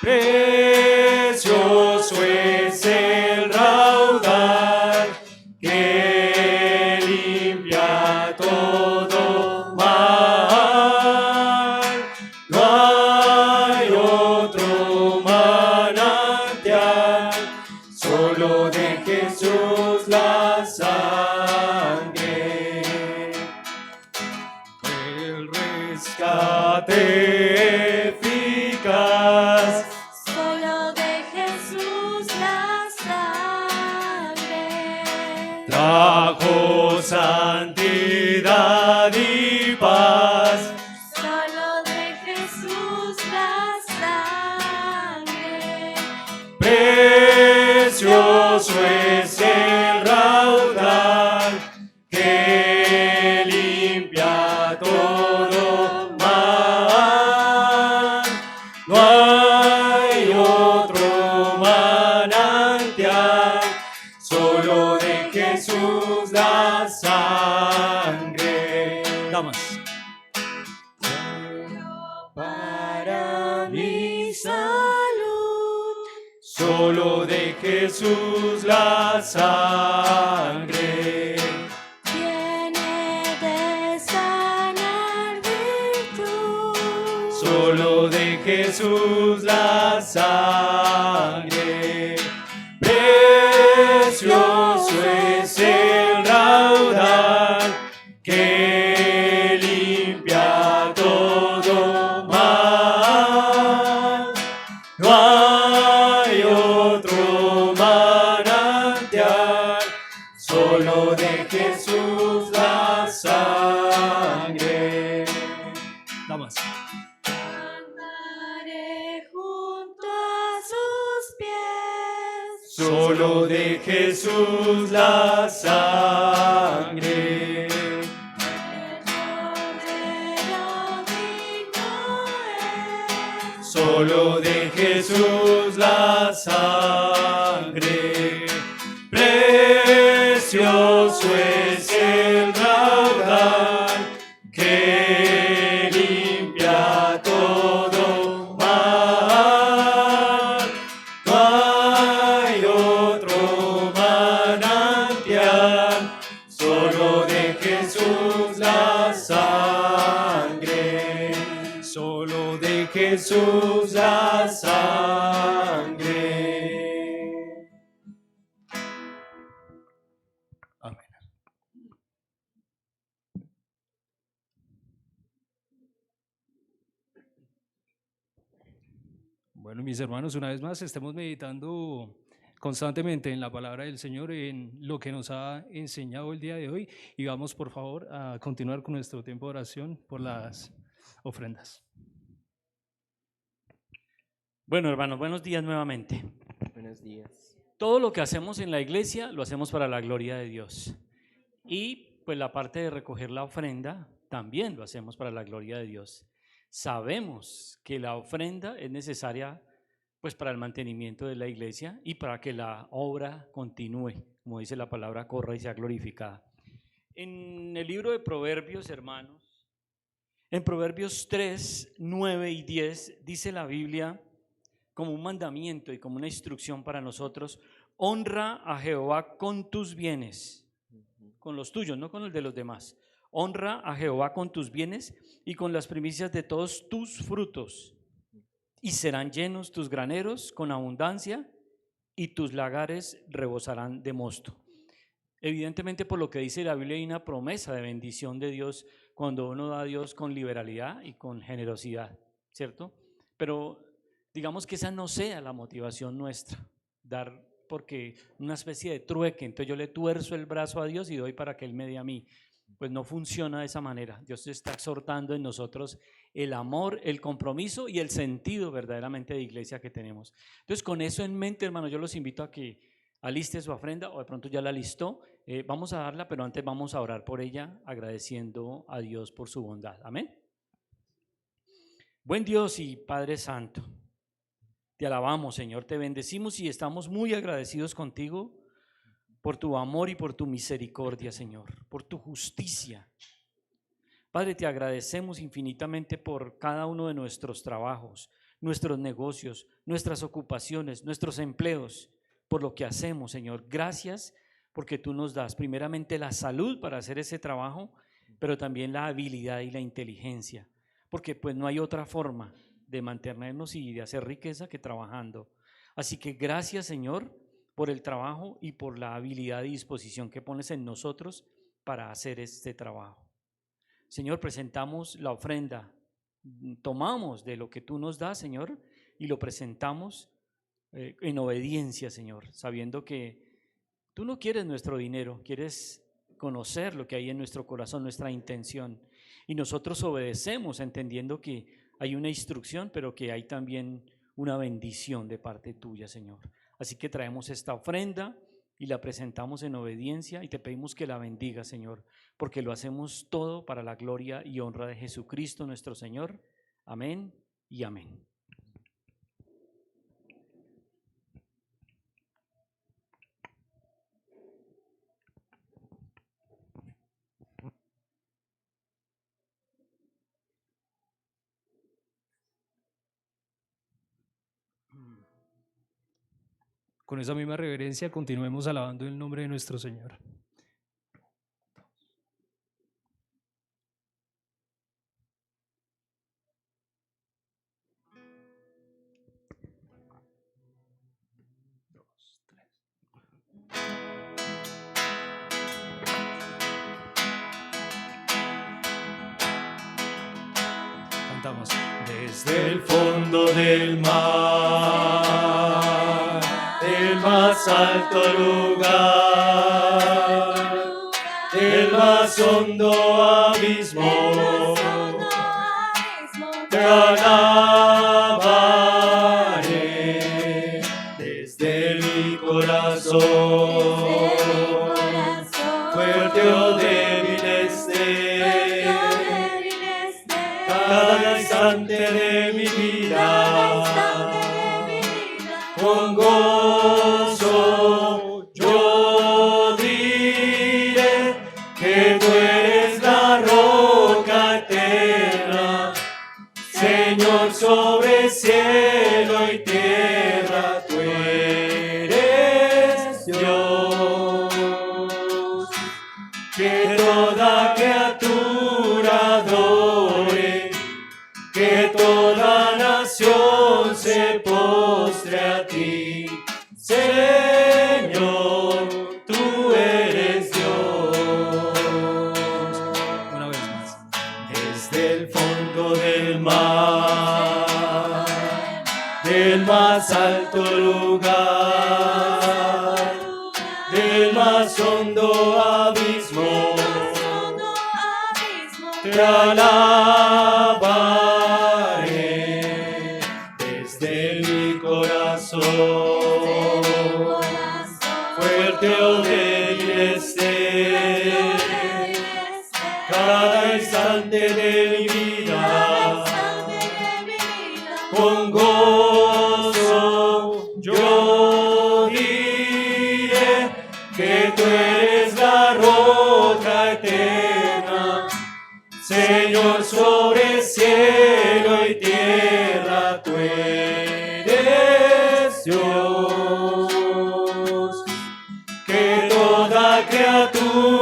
Precioso es el raudal que limpia todo mal. No hay otro manantial, solo de Jesús la sangre. El rescate eficaz, Solo de Jesús la sangre. trajo santidad y paz. Solo de Jesús la sangre. Precioso es el raudal que limpia todo mal. No hay otro manantial, solo de Jesús la sangre. Damas. Para mi salud. Solo de Jesús la sangre. Tiene de sanar virtud. Solo de Jesús la sangre. Precioso es el raudal que limpia todo mal. No hay otro manantial, solo de Jesús la sangre. Damas. Andaré junto a sus pies. Solo de Jesús la sangre. El Cordero digno es. Solo de Jesús la sangre. Precioso es el raudal que limpia todo mal. No hay otro manantial, solo de Jesús la sangre. Solo de Jesús la sangre. Amén. mis hermanos, una vez más, estemos meditando constantemente en la palabra del Señor, en lo que nos ha enseñado el día de hoy, y vamos por favor a continuar con nuestro tiempo de oración por las ofrendas. Bueno, hermanos, buenos días nuevamente. Buenos días. Todo lo que hacemos en la iglesia lo hacemos para la gloria de Dios. Y pues la parte de recoger la ofrenda también lo hacemos para la gloria de Dios. Sabemos que la ofrenda es necesaria pues para el mantenimiento de la iglesia y para que la obra continúe, como dice la palabra, corra y sea glorificada. En el libro de Proverbios, hermanos, en Proverbios 3, 9 y 10 dice la Biblia como un mandamiento y como una instrucción para nosotros: honra a Jehová con tus bienes, con los tuyos, no con el de los demás. Honra a Jehová con tus bienes y con las primicias de todos tus frutos, y serán llenos tus graneros con abundancia y tus lagares rebosarán de mosto. Evidentemente, por lo que dice la Biblia, hay una promesa de bendición de Dios cuando uno da a Dios con liberalidad y con generosidad, ¿cierto? Pero digamos que esa no sea la motivación nuestra, dar porque una especie de trueque, entonces yo le tuerzo el brazo a Dios y doy para que Él me dé a mí. Pues no funciona de esa manera. Dios está exhortando en nosotros el amor, el compromiso y el sentido verdaderamente de iglesia que tenemos. Entonces, con eso en mente, hermanos, yo los invito a que aliste su ofrenda, o de pronto ya la listó. Vamos a darla, pero antes vamos a orar por ella, agradeciendo a Dios por su bondad. Amén. Buen Dios y Padre Santo, te alabamos, Señor, te bendecimos y estamos muy agradecidos contigo por tu amor y por tu misericordia, Señor, por tu justicia. Padre, te agradecemos infinitamente por cada uno de nuestros trabajos, nuestros negocios, nuestras ocupaciones, nuestros empleos, por lo que hacemos, Señor. Gracias porque tú nos das primeramente la salud para hacer ese trabajo, pero también la habilidad y la inteligencia, porque pues no hay otra forma de mantenernos y de hacer riqueza que trabajando. Así que gracias, Señor, por el trabajo y por la habilidad y disposición que pones en nosotros para hacer este trabajo. Señor, presentamos la ofrenda, tomamos de lo que tú nos das, Señor, y lo presentamos en obediencia, Señor, sabiendo que tú no quieres nuestro dinero, quieres conocer lo que hay en nuestro corazón, nuestra intención, y nosotros obedecemos entendiendo que hay una instrucción, pero que hay también una bendición de parte tuya, Señor. Así que traemos esta ofrenda y la presentamos en obediencia y te pedimos que la bendiga, Señor, porque lo hacemos todo para la gloria y honra de Jesucristo nuestro Señor. Amén y amén. Con esa misma reverencia continuemos alabando el nombre de nuestro Señor. Cantamos. Desde el fondo del mar, del más alto lugar, del más hondo abismo, te alabaré. Desde mi corazón, fuerte o débil esté, cada instante de mi vida, con gozo yo diré que tú eres la roca eterna, Señor sobre cielo y tierra, tú eres Dios. Que toda criatura adore, que toda nación se postre a ti, Señor. más hondo abismo, hondo abismo, te alabaré desde mi corazón. Fuerte o débil esté, cada instante de mi vida, con gozo yo diré que tú eres la roca eterna, Señor sobre cielo y tierra, tú eres Dios. Que toda criatura